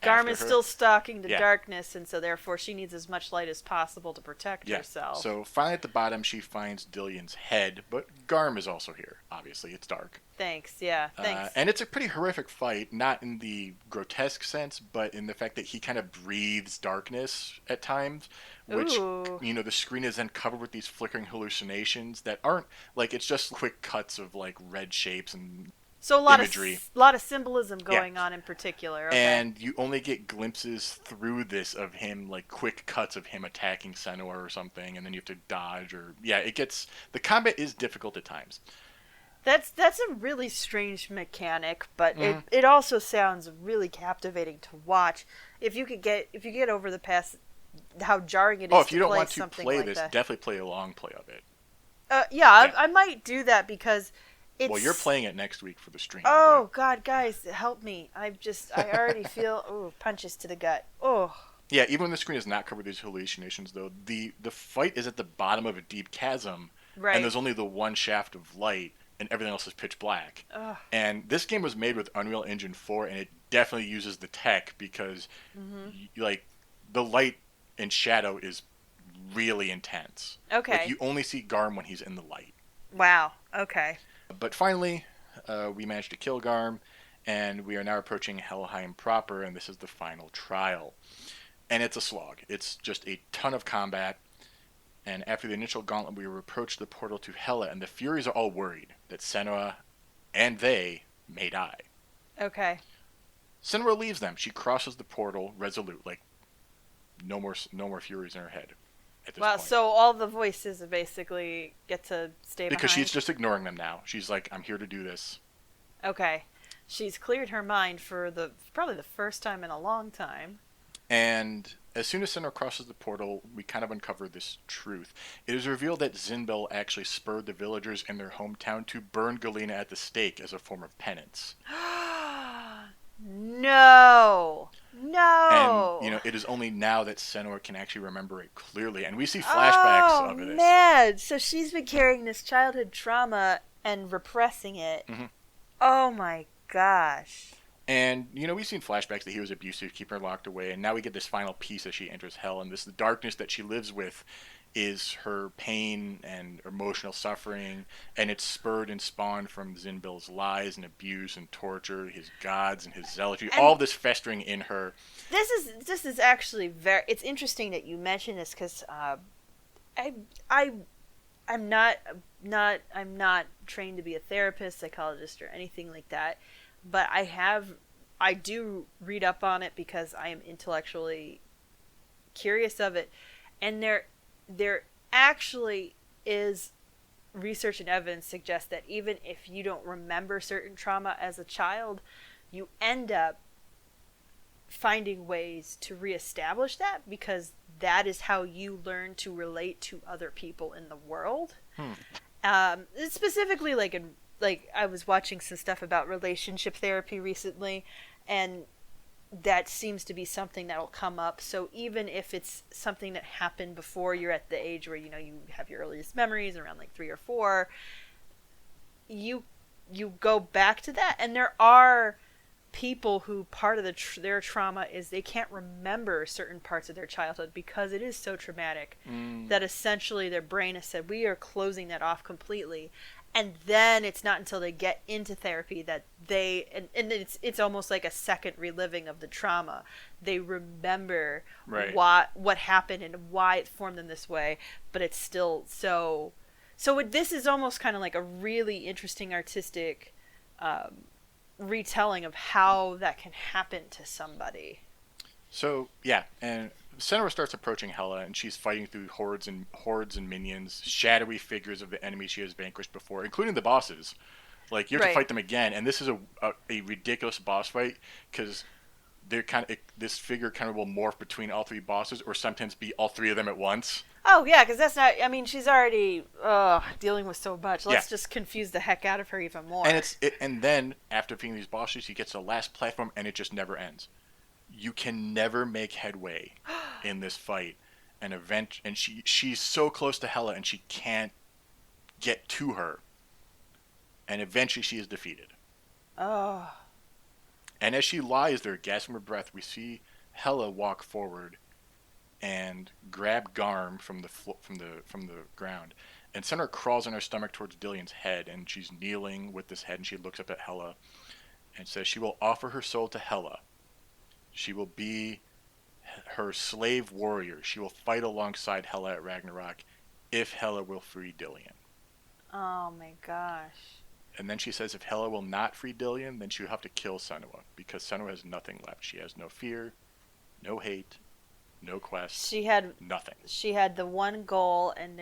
Garm after is her. still stalking the Yeah, darkness, and so therefore she needs as much light as possible to protect yeah. herself. So finally at the bottom, she finds Dillion's head, but Garm is also here. Obviously, it's dark. Thanks, yeah, thanks. And it's a pretty horrific fight, not in the grotesque sense, but in the fact that he kind of breathes darkness at times, which, Ooh. the screen is then covered with these flickering hallucinations that aren't like it's just quick cuts of like red shapes and So imagery. a lot of symbolism Yeah. going on in particular. Okay. And you only get glimpses through this of him, like quick cuts of him attacking Senua or something, and then you have to dodge or yeah, the combat is difficult at times. That's a really strange mechanic, but Mm-hmm. it also sounds really captivating to watch. If you get over the past how jarring it Oh, is if to you don't play want to something play like this, that. definitely play a long play of it. Yeah, Yeah. I might do that because Well, you're it's. playing it next week for the stream, but Oh God, guys, help me! I already feel punches to the gut. Oh, yeah, even when the screen is not covered with these hallucinations, though, the fight is at the bottom of a deep chasm, and right. there's only the one shaft of light, and everything else is pitch black. Ugh. And this game was made with Unreal Engine 4, and it definitely uses the tech because, Mhm. like, the light and shadow is really intense. Like, Okay. you only see Garm when he's in the light. Wow. Okay. But finally, we managed to kill Garm, and we are now approaching Helheim proper, and this is the final trial. And it's a slog. It's just a ton of combat. And after the initial gauntlet, we approach the portal to Hela, and the Furies are all worried that Senua and they may die. Okay. Senua leaves them. She crosses the portal, resolute, like no more Furies in her head at this Well, point. so all the voices basically get to stay Because she's behind. just ignoring them now. She's like, I'm here to do this. Okay. She's cleared her mind for the probably the first time in a long time. And as soon as Senua crosses the portal, we kind of uncover this truth. It is revealed that Zinbil actually spurred the villagers in their hometown to burn Galena at the stake as a form of penance. No. And, No. it is only now that Senua can actually remember it clearly. And we see flashbacks Oh of this. man. So she's been carrying this childhood trauma and repressing it. Hmm. Oh my gosh. And, we've seen flashbacks that he was abusive, keeping her locked away. And now we get this final piece as she enters hell. And this the darkness that she lives with is her pain and emotional suffering. And it's spurred and spawned from Zinbil's lies and abuse and torture, his gods and his zealotry. And All of this festering in her. this is actually very. It's interesting that you mention this because I I I'm not trained to be a therapist, psychologist, or anything like that, but I do read up on it because I am intellectually curious of it, and there actually is research and evidence suggests that even if you don't remember certain trauma as a child, you end up finding ways to reestablish that because that is how you learn to relate to other people in the world. Hmm. Specifically, like I was watching some stuff about relationship therapy recently, and that seems to be something that will come up. So even if it's something that happened before you're at the age where you have your earliest memories around like 3 or 4, you go back to that, and there are people who part of their trauma is they can't remember certain parts of their childhood because it is so traumatic that essentially their brain has said we are closing that off completely, and then it's not until they get into therapy that and it's almost like a second reliving of the trauma. They remember Right. what happened and why it formed them this way, but it's still this is almost kind of like a really interesting artistic retelling of how that can happen to somebody. So, yeah, and Senua starts approaching Hela, and she's fighting through hordes and minions, shadowy figures of the enemies she has vanquished before, including the bosses. Like, you have to Right. fight them again, and this is a ridiculous boss fight, because this figure kind of will morph between all three bosses, or sometimes be all three of them at once. Oh yeah, because that's not. I mean, she's already dealing with so much. Let's Yeah. just confuse the heck out of her even more. And then after defeating these bosses, she gets to the last platform, and it just never ends. You can never make headway in this fight, and she's so close to Hela, and she can't get to her, and eventually she is defeated. Oh. And as she lies there, gasping for breath, we see Hela walk forward and grab Garm from the ground. And Senua crawls on her stomach towards Dillion's head, and she's kneeling with this head, and she looks up at Hela and says she will offer her soul to Hela. She will be her slave warrior. She will fight alongside Hela at Ragnarok if Hela will free Dillion. Oh my gosh. And then she says if Hela will not free Dillion, then she will have to kill Senua, because Senua has nothing left. She has no fear, no hate, no quest, She had nothing. she had the one goal, and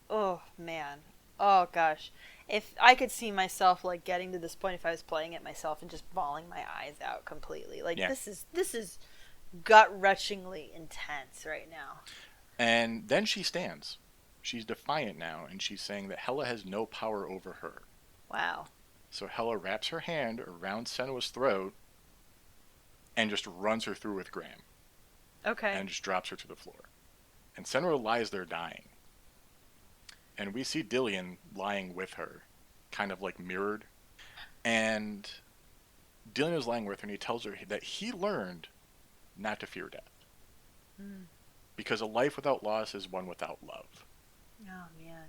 oh man, oh gosh, if I could see myself like getting to this point if I was playing it myself and just bawling my eyes out completely, like Yeah. this is gut wrenchingly intense right now. And then she stands. She's defiant now, and she's saying that Hela has no power over her. Wow. So Hela wraps her hand around Senua's throat and just runs her through with Graham Okay. and just drops her to the floor. And Senua lies there dying. And we see Dillion lying with her, kind of like mirrored. And Dillion is lying with her, and he tells her that he learned not to fear death. Mm. Because a life without loss is one without love. Oh man.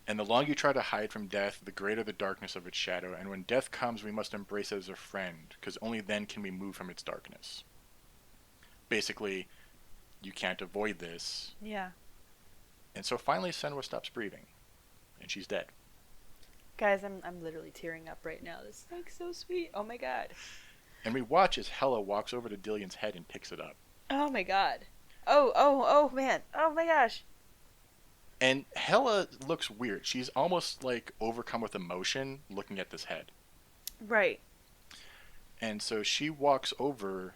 And the longer you try to hide from death, the greater the darkness of its shadow. And when death comes, we must embrace it as a friend, because only then can we move from its darkness. Basically, you can't avoid this. Yeah. And so finally, Senua stops breathing, and she's dead. Guys, I'm literally tearing up right now. This is like so sweet. Oh my god. And we watch as Hela walks over to Dillion's head and picks it up. Oh my god. Oh man. Oh my gosh. And Hela looks weird. She's almost like overcome with emotion looking at this head. Right. And so she walks over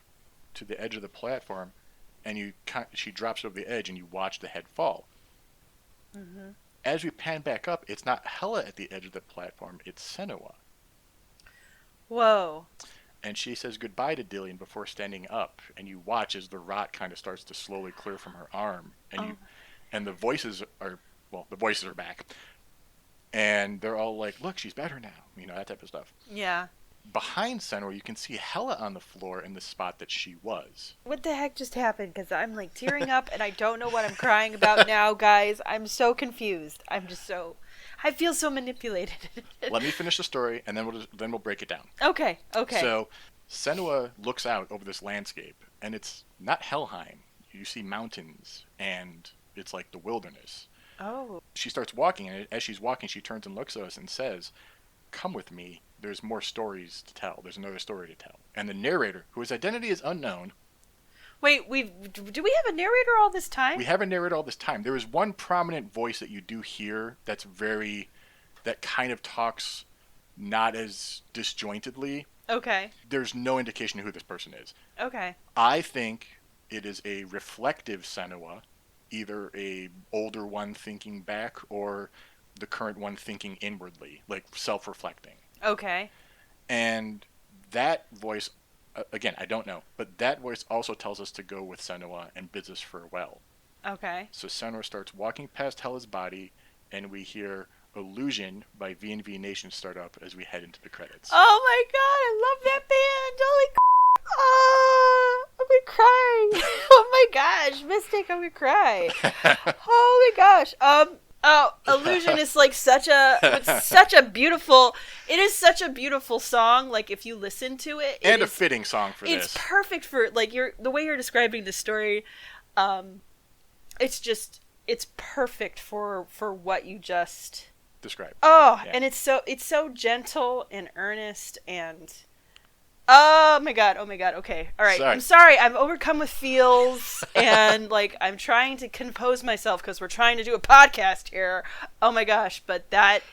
to the edge of the platform, and she drops over the edge, and you watch the head fall. Mhm. As we pan back up, it's not Hela at the edge of the platform, it's Senua. Whoa. And she says goodbye to Dillion before standing up, and you watch as the rot kind of starts to slowly clear from her arm, and the voices are back, and they're all like, "Look, she's better now," that type of stuff. Yeah. Behind Senua, you can see Hela on the floor in the spot that she was. What the heck just happened? Because I'm like tearing up and I don't know what I'm crying about now, guys. I'm so confused. I feel so manipulated. Let me finish the story, and then we'll break it down. Okay. So, Senua looks out over this landscape, and it's not Helheim. You see mountains, and it's like the wilderness. Oh. She starts walking, and as she's walking, she turns and looks at us and says, "Come with me. There's more stories to tell. There's another story to tell." And the narrator, whose identity is unknown. Wait, do we have a narrator all this time? We have a narrator all this time. There is one prominent voice that you do hear that kind of talks not as disjointedly. Okay. There's no indication of who this person is. Okay. I think it is a reflective Senua, either a older one thinking back or the current one thinking inwardly, like self-reflecting. Okay. And that voice, again, I don't know, but that voice also tells us to go with Senua and bids us farewell. Okay. So Senua starts walking past Hela's body, and we hear Illusion by V&V Nation start up as we head into the credits. Oh my god, I love that band. Holy oh, I'm gonna cry. Oh my gosh, Mystic, I'm gonna cry. Oh my gosh. Illusion is like it's such a beautiful song. Like if you listen to it, and a fitting song for this. It's perfect for like the way you're describing the story. It's perfect for what you just described. Oh, yeah. And it's so gentle and earnest and oh my god. Okay. All right. Sorry. I'm sorry. I'm overcome with feels and like I'm trying to compose myself because we're trying to do a podcast here. Oh my gosh, but that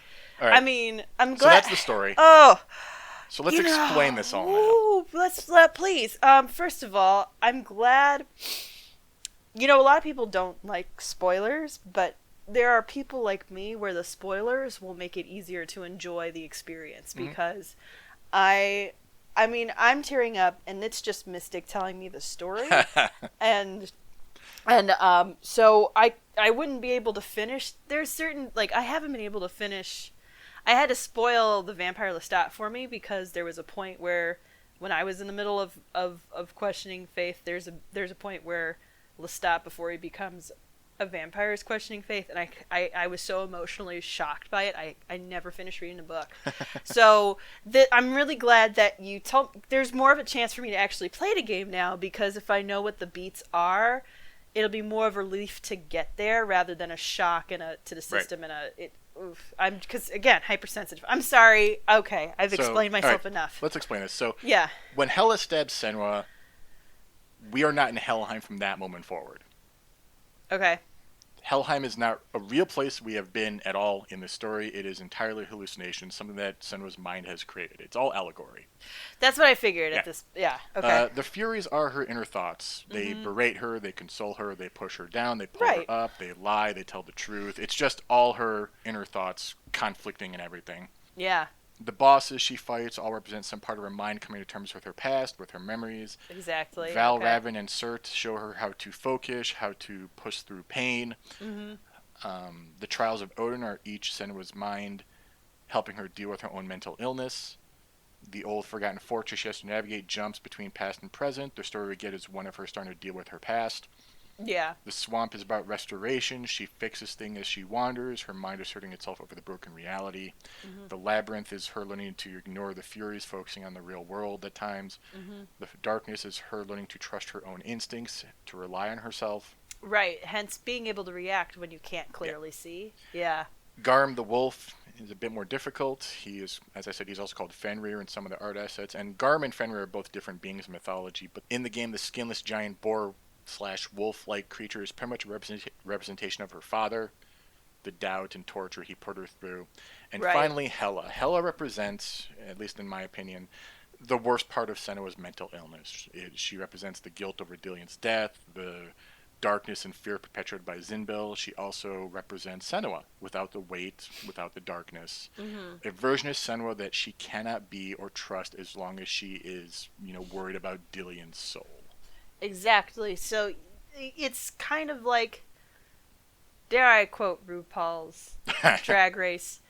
all right. I mean, I'm glad. So that's the story. Oh. So let's explain this all now. Please. First of all, I'm glad. A lot of people don't like spoilers, but there are people like me where the spoilers will make it easier to enjoy the experience because I'm tearing up and it's just Mystic telling me the story and so I wouldn't be able to finish. There's certain I haven't been able to finish. I had to spoil the vampire Lestat for me because there was a point where, when I was in the middle of questioning faith, there's a point where Lestat, before he becomes a vampire, is questioning faith, and I was so emotionally shocked by it. I never finished reading the book. So I'm really glad that you told. There's more of a chance for me to actually play the game now, because if I know what the beats are, it'll be more of a relief to get there rather than a shock to the Right. system I'm because again hypersensitive. I'm sorry. Okay, I've So, explained all right, myself enough. let's explain this. So, Yeah. when Hela stabs Senua, we are not in Helheim from that moment forward. Okay. Helheim is not a real place we have been at all in the story. It is entirely hallucination, something that Senua's mind has created. It's all allegory. That's what I figured Yeah. at this. Yeah. Okay. The Furies are her inner thoughts. They berate her, they console her, they push her down, they pull Right. her up, they lie, they tell the truth. It's just all her inner thoughts conflicting and everything. Yeah. The bosses she fights all represent some part of her mind coming to terms with her past, with her memories. Exactly. Val, Okay. Raven, and Surt show her how to focus, how to push through pain. The trials of Odin are each Senua's mind, helping her deal with her own mental illness. The old forgotten fortress she has to navigate jumps between past and present. The story we get is one of her starting to deal with her past. Yeah. The swamp is about restoration. She fixes things as she wanders, her mind asserting itself over the broken reality. The labyrinth is her learning to ignore the furies, focusing on the real world at times. The darkness is her learning to trust her own instincts, to rely on herself. Right. Hence, being able to react when you can't clearly see. Yeah. Garm the wolf is a bit more difficult. He is, as I said, he's also called Fenrir in some of the art assets. And Garm and Fenrir are both different beings in mythology, but in the game, the skinless giant boar slash wolf-like creature is pretty much a representation of her father, the doubt and torture he put her through. And Right. finally, Hela. Hela represents, at least in my opinion, the worst part of Senua's mental illness. She represents the guilt over Dillion's death, the darkness and fear perpetuated by Zinbil. She also represents Senua, without the weight, without the darkness. A version of Senua that she cannot be or trust as long as she is, worried about Dillion's soul. Exactly. So it's kind of like, dare I quote RuPaul's Drag Race,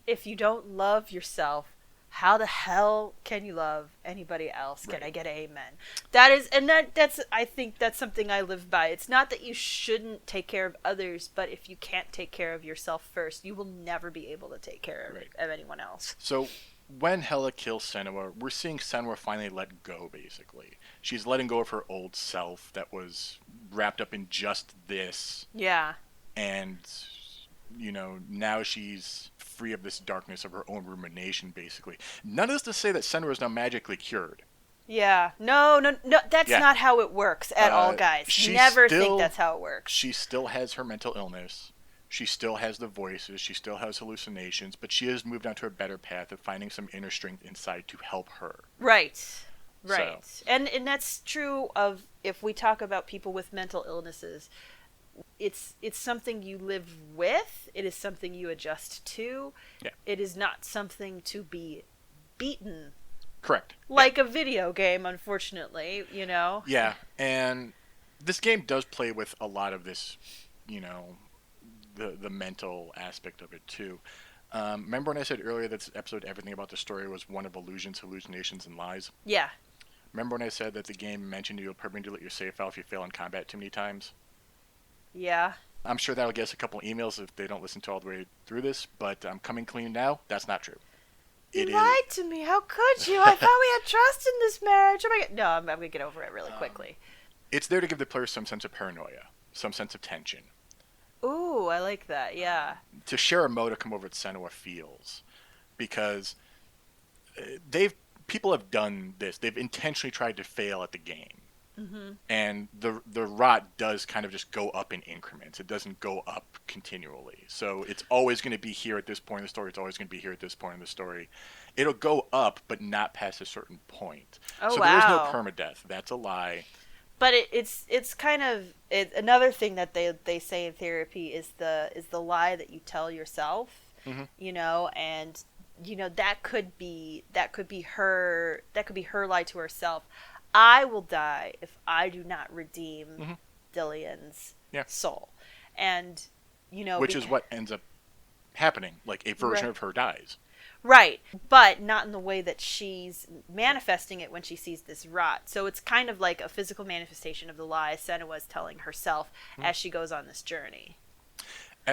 if you don't love yourself, how the hell can you love anybody else? Can Right. I get an amen? That is, and that's, I think that's something I live by. It's not that you shouldn't take care of others, but if you can't take care of yourself first, you will never be able to take care Right. of anyone else. So, when Hela kills Senua, we're seeing Senua finally let go, basically. She's letting go of her old self that was wrapped up in just this, Yeah. and, now she's free of this darkness of her own rumination, basically. None of this to say that Senua is now magically cured. Yeah. No, no, no. That's Yeah. not how it works at all, guys. she Never still- think that's how it works. She still has her mental illness. She still has the voices. She still has hallucinations, but she has moved on to a better path of finding some inner strength inside to help her. Right. Right. And that's true of, if we talk about people with mental illnesses, it's something you live with, it is something you adjust to. Yeah. It is not something to be beaten Correct. like a video game, unfortunately, Yeah, and this game does play with a lot of this, the mental aspect of it too. Remember when I said earlier that this episode, everything about the story was one of illusions, hallucinations, and lies? Yeah. Remember when I said that the game mentioned you'll permanently delete your save file if you fail in combat too many times? Yeah. I'm sure that'll get us a couple emails if they don't listen to all the way through this, but I'm coming clean now. That's not true. You lied to me. How could you? I thought we had trust in this marriage. Oh my God. No, I'm going to get over it really quickly. It's there to give the player some sense of paranoia, some sense of tension, Ooh, I like that. Yeah. to share a modicum over what Senua feels, because people have done this. They've intentionally tried to fail at the game. And the rot does kind of just go up in increments. It doesn't go up continually. So it's always going to be here at this point in the story. It's always going to be here at this point in the story. It'll go up, but not past a certain point. Oh, so there is no wow. permadeath. That's a lie. But it's kind of another thing that they say in therapy is the lie that you tell yourself, and that could be her lie to herself. I will die if I do not redeem Dillion's soul, and Which is what ends up happening. Like, a version Right. of her dies. Right, but not in the way that she's manifesting it when she sees this rot. So it's kind of like a physical manifestation of the lie Senua is telling herself Hmm. as she goes on this journey.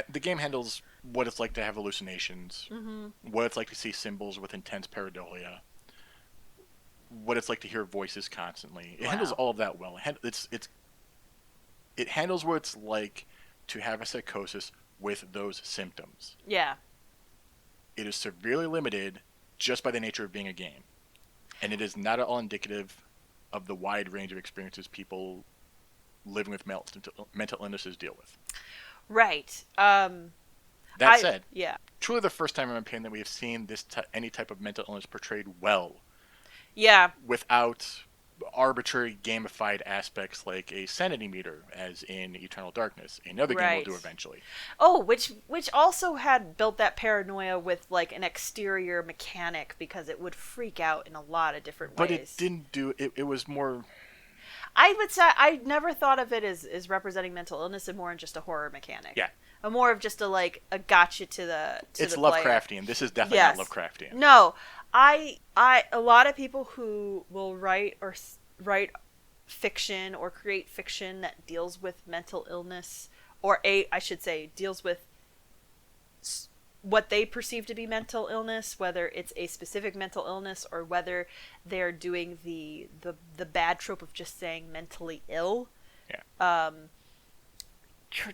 The game handles what it's like to have hallucinations, Mm-hmm. what it's like to see symbols with intense pareidolia, what it's like to hear voices constantly. It handles Wow. all of that well. It handles what it's like to have a psychosis with those symptoms. Yeah. It is severely limited just by the nature of being a game, and it is not at all indicative of the wide range of experiences people living with mental illnesses deal with. Right. That said, Yeah. truly the first time in my opinion that we have seen any type of mental illness portrayed well Yeah. without arbitrary gamified aspects like a sanity meter, as in Eternal Darkness. Another game will Right. do eventually. Oh, which also had built that paranoia with like an exterior mechanic because it would freak out in a lot of different But it ways. didn't do it. It was more. I would say I never thought of it as representing mental illness and more in just a horror mechanic. Yeah, A more of just a gotcha to it's the player. Lovecraftian. This is definitely Yes. not Lovecraftian. No, I a lot of people who will write fiction or create fiction that deals with mental illness or I should say deals with what they perceive to be mental illness, whether it's a specific mental illness or whether they're doing the bad trope of just saying mentally ill, Yeah.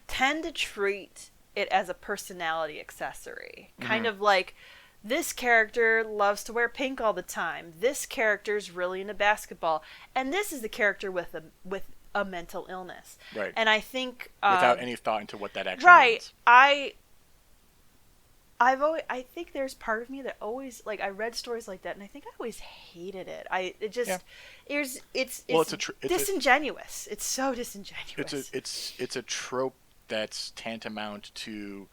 tend to treat it as a personality accessory. Kind Mm-hmm. of like this character loves to wear pink all the time. This character's really into basketball, and this is the character with a mental illness. Right. And I think Without any thought into what that actually right, means. I think there's part of me that always like I read stories like that and I think I always hated it. Yeah. It's Well, disingenuous. It's so it's disingenuous. a trope that's tantamount to,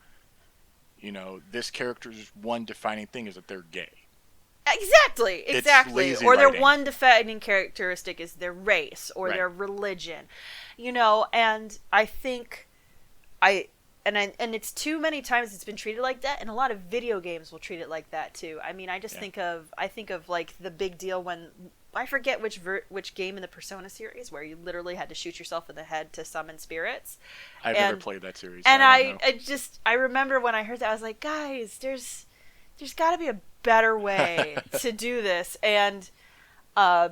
this character's one defining thing is that they're gay. Exactly. lazy Or their writing. one defining characteristic is their race or Right. their religion. And I think and it's too many times it's been treated like that, and a lot of video games will treat it like that too. I mean, Yeah. I think of like the big deal when I forget which game in the Persona series where you literally had to shoot yourself in the head to summon spirits. I've And never played that series, so and I don't I remember when I heard that I was like, guys, there's got to be a better way know. to do this, and a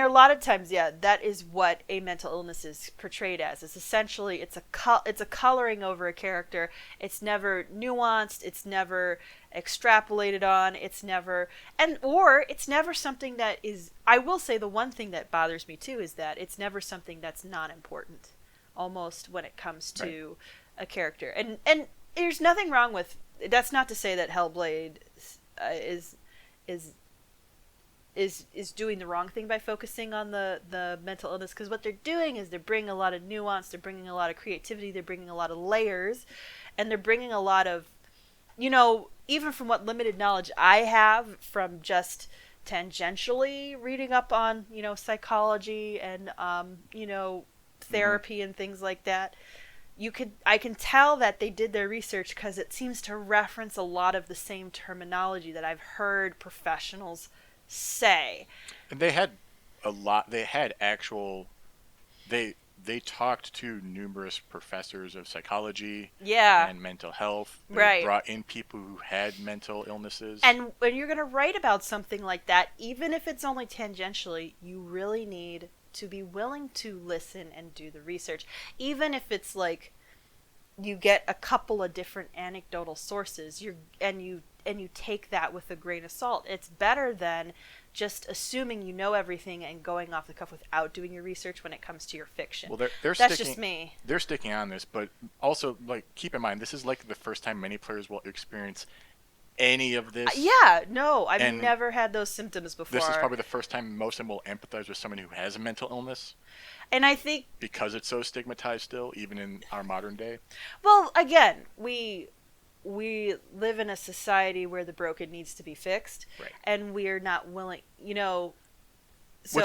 lot of times, yeah, that is what a mental illness is portrayed as. It's essentially it's a coloring over a character. It's never nuanced. It's never extrapolated on. It's never it's never something that is. I will say the one thing that bothers me too is that it's never something that's not important, almost when it comes to a character. And there's nothing wrong with. That's not to say that Hellblade is is doing the wrong thing by focusing on the mental illness, because what they're doing is they're bringing a lot of nuance, they're bringing a lot of creativity, they're bringing a lot of layers, and they're bringing a lot of, even from what limited knowledge I have from just tangentially reading up on, psychology and, therapy and things like that. I can tell that they did their research because it seems to reference a lot of the same terminology that I've heard professionals say. And they had a lot. They had actual. They talked to numerous professors of psychology Yeah, and mental health. They right. brought in people who had mental illnesses. And when you're going to write about something like that, even if it's only tangentially, you really need to be willing to listen and do the research. Even if it's like you get a couple of different anecdotal sources, you take that with a grain of salt. It's better than just assuming you know everything and going off the cuff without doing your research when it comes to your fiction. Well, they're That's sticking. just me. They're sticking on this, but also keep in mind this is like the first time many players will experience any of this. Yeah, no, I've And never had those symptoms before. this is probably the first time most of them will empathize with someone who has a mental illness And I think, because it's so stigmatized still, even in our modern day. well, again, we live in a society where the broken needs to be fixed, Right. and we're not willing, Which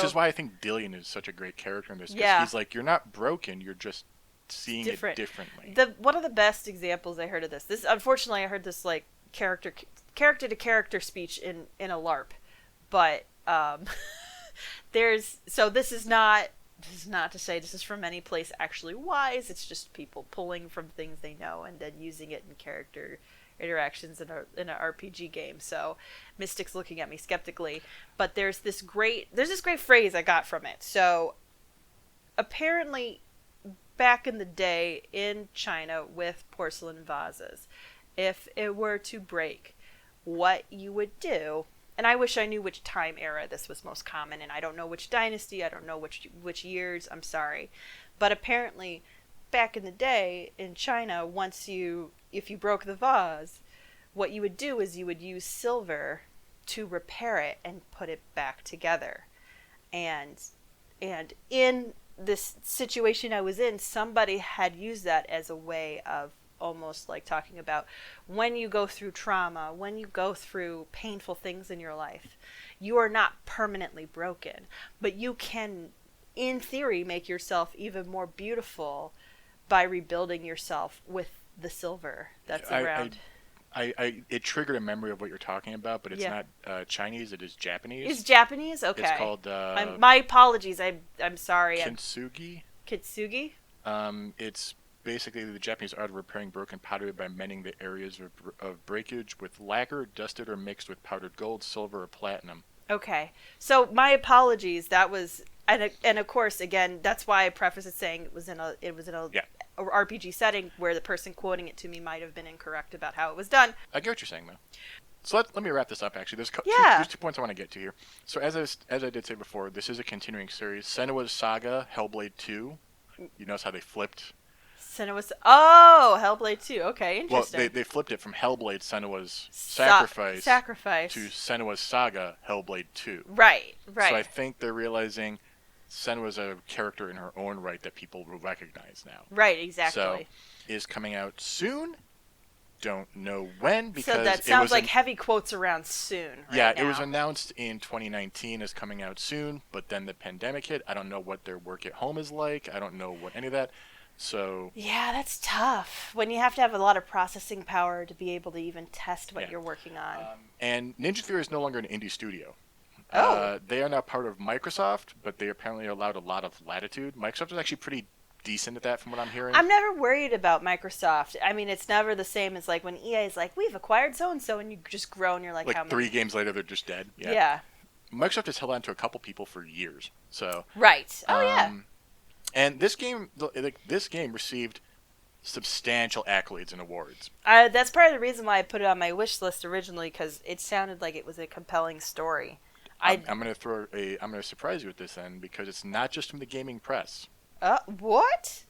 so is why I think Dillion is such a great character in this. Because Yeah. he's like, you're not broken, you're just seeing different. it differently. One of the best examples I heard of this unfortunately I heard this like character character to character speech in a LARP, but there's so this is not to say this is from any place actually wise. It's just people pulling from things they know and then using it in character interactions in an RPG game. So Mystic's looking at me skeptically, but there's this great phrase I got from it. So apparently back in the day in China with porcelain vases, if it were to break, what you would do, and I wish I knew which time era this was most common, and I don't know which dynasty, I don't know which years, I'm sorry. But apparently back in the day in China, if you broke the vase, what you would do is you would use silver to repair it and put it back together. And in this situation I was in, somebody had used that as a way of almost like talking about when you go through trauma, when you go through painful things in your life, you are not permanently broken, but you can, in theory, make yourself even more beautiful by rebuilding yourself with the silver that's around. It triggered a memory of what you're talking about, but it's Yeah. not Chinese. It is Japanese. It's Japanese? It's Okay. called My apologies. I'm sorry. kintsugi. Kitsugi? It's basically the Japanese art of repairing broken pottery by mending the areas of breakage with lacquer, dusted or mixed with powdered gold, silver, or platinum. Okay. So my apologies. That was and of course again that's why I preface it saying it was in a Yeah, a RPG setting where the person quoting it to me might have been incorrect about how it was done. I get what you're saying, though. So let me wrap this up, actually. Yeah. There's 2 points I want to get to here. So as I did say before, this is a continuing series. Senua's Saga, Hellblade 2. You notice how they flipped? Senua. Oh, Hellblade 2. Okay, Well, interesting. they flipped it from Hellblade, Senua's Sacrifice. to Senua's Saga, Hellblade 2. Right, So I right. think they're realizing Senua's a character in her own right that people will recognize now. Right, So, exactly. is coming out soon. Don't know when, So because that it was sounds like heavy quotes around soon. yeah, Right it was now. announced in 2019 as coming out soon, but then the pandemic hit. I don't know what their work at home is like. I don't know what any of that. So Yeah, that's tough. When you have to have a lot of processing power to be able to even test what yeah, you're working on. and Ninja Theory is no longer an indie studio. Oh, They are now part of Microsoft, but they apparently are allowed a lot of latitude. Microsoft is actually pretty decent at that, from what I'm hearing. I'm never worried about Microsoft. I mean, it's never the same as like when EA is like, we've acquired so and so, and you just grow and you're like, how Like three many? games later, they're just dead. Yeah. Yeah. Microsoft has held on to a couple people for years. So, Right. Oh, yeah. and this game received substantial accolades and awards. That's part of the reason why I put it on my wish list originally, because it sounded like it was a compelling story. I'm gonna surprise you with this then, because it's not just from the gaming press. What?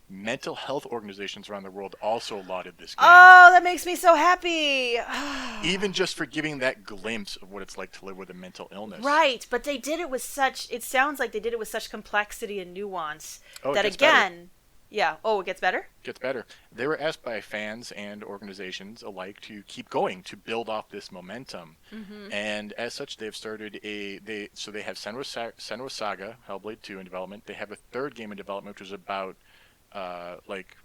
Mental health organizations around the world also lauded this game, Oh, that makes me so happy. even just for giving that glimpse of what it's like to live with a mental illness. Right, but they did it with it sounds like they did it with such complexity and nuance Oh, it that gets better. again, yeah. Oh, it gets better? Gets better. They were asked by fans and organizations alike to keep going, to build off this momentum, and as such, they've started they have Senua Saga, Hellblade 2 in development. They have a third game in development, which is about like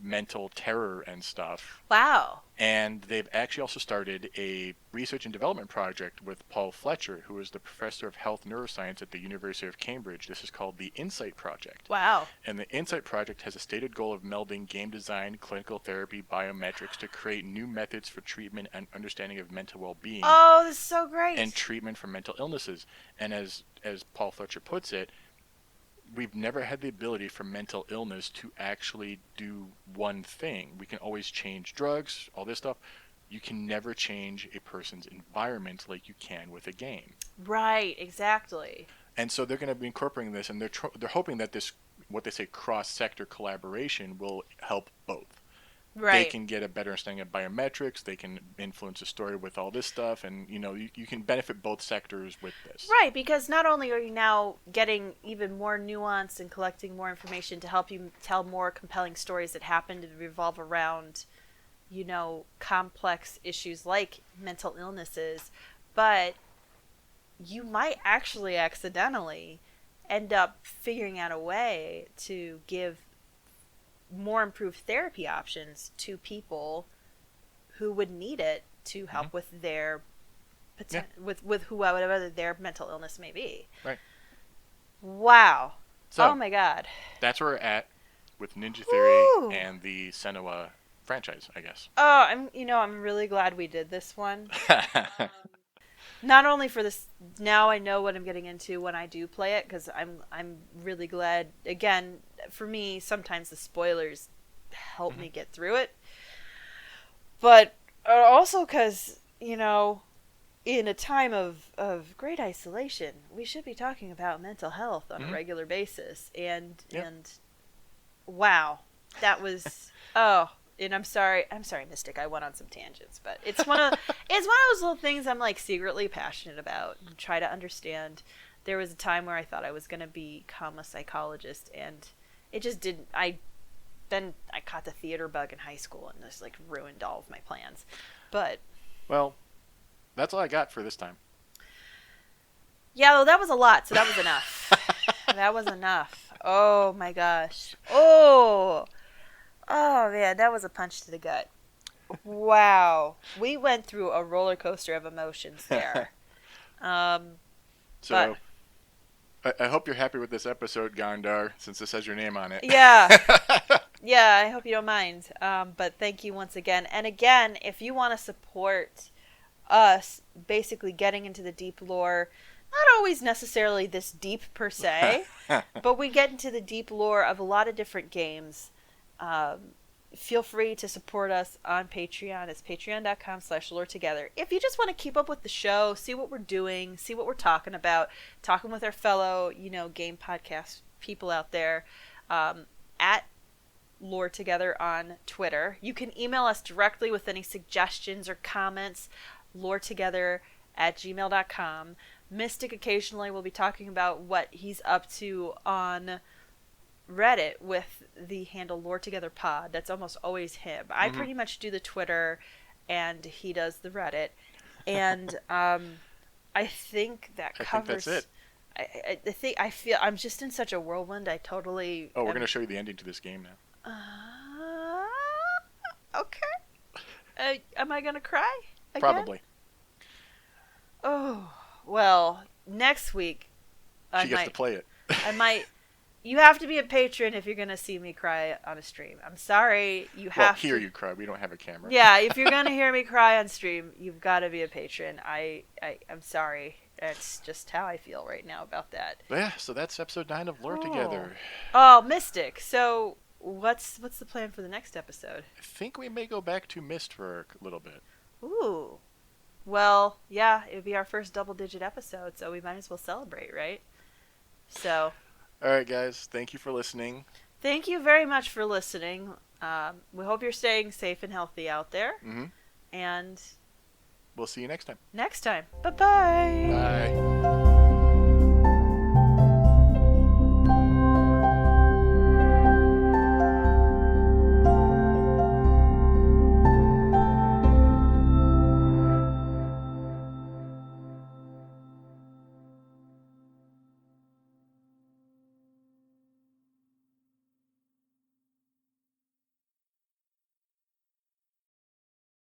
mental terror and stuff. Wow. And they've actually also started a research and development project with Paul Fletcher, who is the professor of health neuroscience at the University of Cambridge. This is called the Insight Project. Wow. And the Insight Project has a stated goal of melding game design, clinical therapy, biometrics to create new methods for treatment and understanding of mental well-being Oh, this is so great. and treatment for mental illnesses. And as Paul Fletcher puts it, we've never had the ability for mental illness to actually do one thing. We can always change drugs, all this stuff. You can never change a person's environment like you can with a game. Right, exactly. And so they're going to be incorporating this, and they're hoping that this, what they say, cross-sector collaboration will help both. They Right. can get a better understanding of biometrics. They can influence the story with all this stuff, and you can benefit both sectors with this. Right, because not only are you now getting even more nuance and collecting more information to help you tell more compelling stories that happen to revolve around, complex issues like mental illnesses, but you might actually accidentally end up figuring out a way to give more improved therapy options to people who would need it to Hmm. help with their Yeah, with whoever their mental illness may be. right. Wow. Oh So my god. that's where we're at with Ninja Theory Woo. and the Senua franchise, I guess. Oh, I'm really glad we did this one. Not only for this, now I know what I'm getting into when I do play it, because I'm really glad. Again, for me, sometimes the spoilers help Hmm. me get through it, but also because in a time of great isolation, we should be talking about mental health on a Hmm. regular basis. And Yep. wow, that was oh. And I'm sorry, Mystic. I went on some tangents, but it's one of those little things I'm like secretly passionate about and try to understand. There was a time where I thought I was going to become a psychologist, and it just didn't. I caught the theater bug in high school, and just like ruined all of my plans. But Well, that's all I got for this time. yeah, well, that was a lot, so that was enough. That was enough. Oh my gosh. Oh man, that was a punch to the gut. Wow. We went through a roller coaster of emotions there. Um, but So I hope you're happy with this episode, Gondar, since this has your name on it. yeah, yeah, I hope you don't mind. But thank you once again. And again, if you want to support us basically getting into the deep lore, not always necessarily this deep per se, but we get into the deep lore of a lot of different games. Um, Feel free to support us on Patreon. It's patreon.com/lore together. If you just want to keep up with the show, see what we're doing, see what we're talking about, talking with our fellow, game podcast people out there, at Lore Together on Twitter. You can email us directly with any suggestions or comments, loretogether@gmail.com. Mystic occasionally will be talking about what he's up to on Reddit with the handle Lore Together Pod. That's almost always him. I Hmm. pretty much do the Twitter, and he does the Reddit. And I think that I think that's it. covers. I think I feel I'm just in such a whirlwind. I totally Oh, we're going to am. show you the ending to this game now. Okay. Am I gonna cry again? Probably. Oh well. Next week, I She gets to might. play it. I might. You have to be a patron if you're gonna see me cry on a stream. I'm sorry. You Well, have here to. you cry. We don't have a camera. Yeah, if you're gonna hear me cry on stream, you've got to be a patron. I'm sorry. That's just how I feel right now about that. But yeah, so that's episode 9 of Lore Oh. Together. Oh, Mystic. So what's the plan for the next episode? I think we may go back to Mist for a little bit. Ooh. Well, yeah, it would be our first double-digit episode, so we might as well celebrate, right? So, All right, guys. Thank you for listening. thank you very much for listening. We hope you're staying safe and healthy out there. Hmm. And We'll see you next time. next time, bye bye. Bye.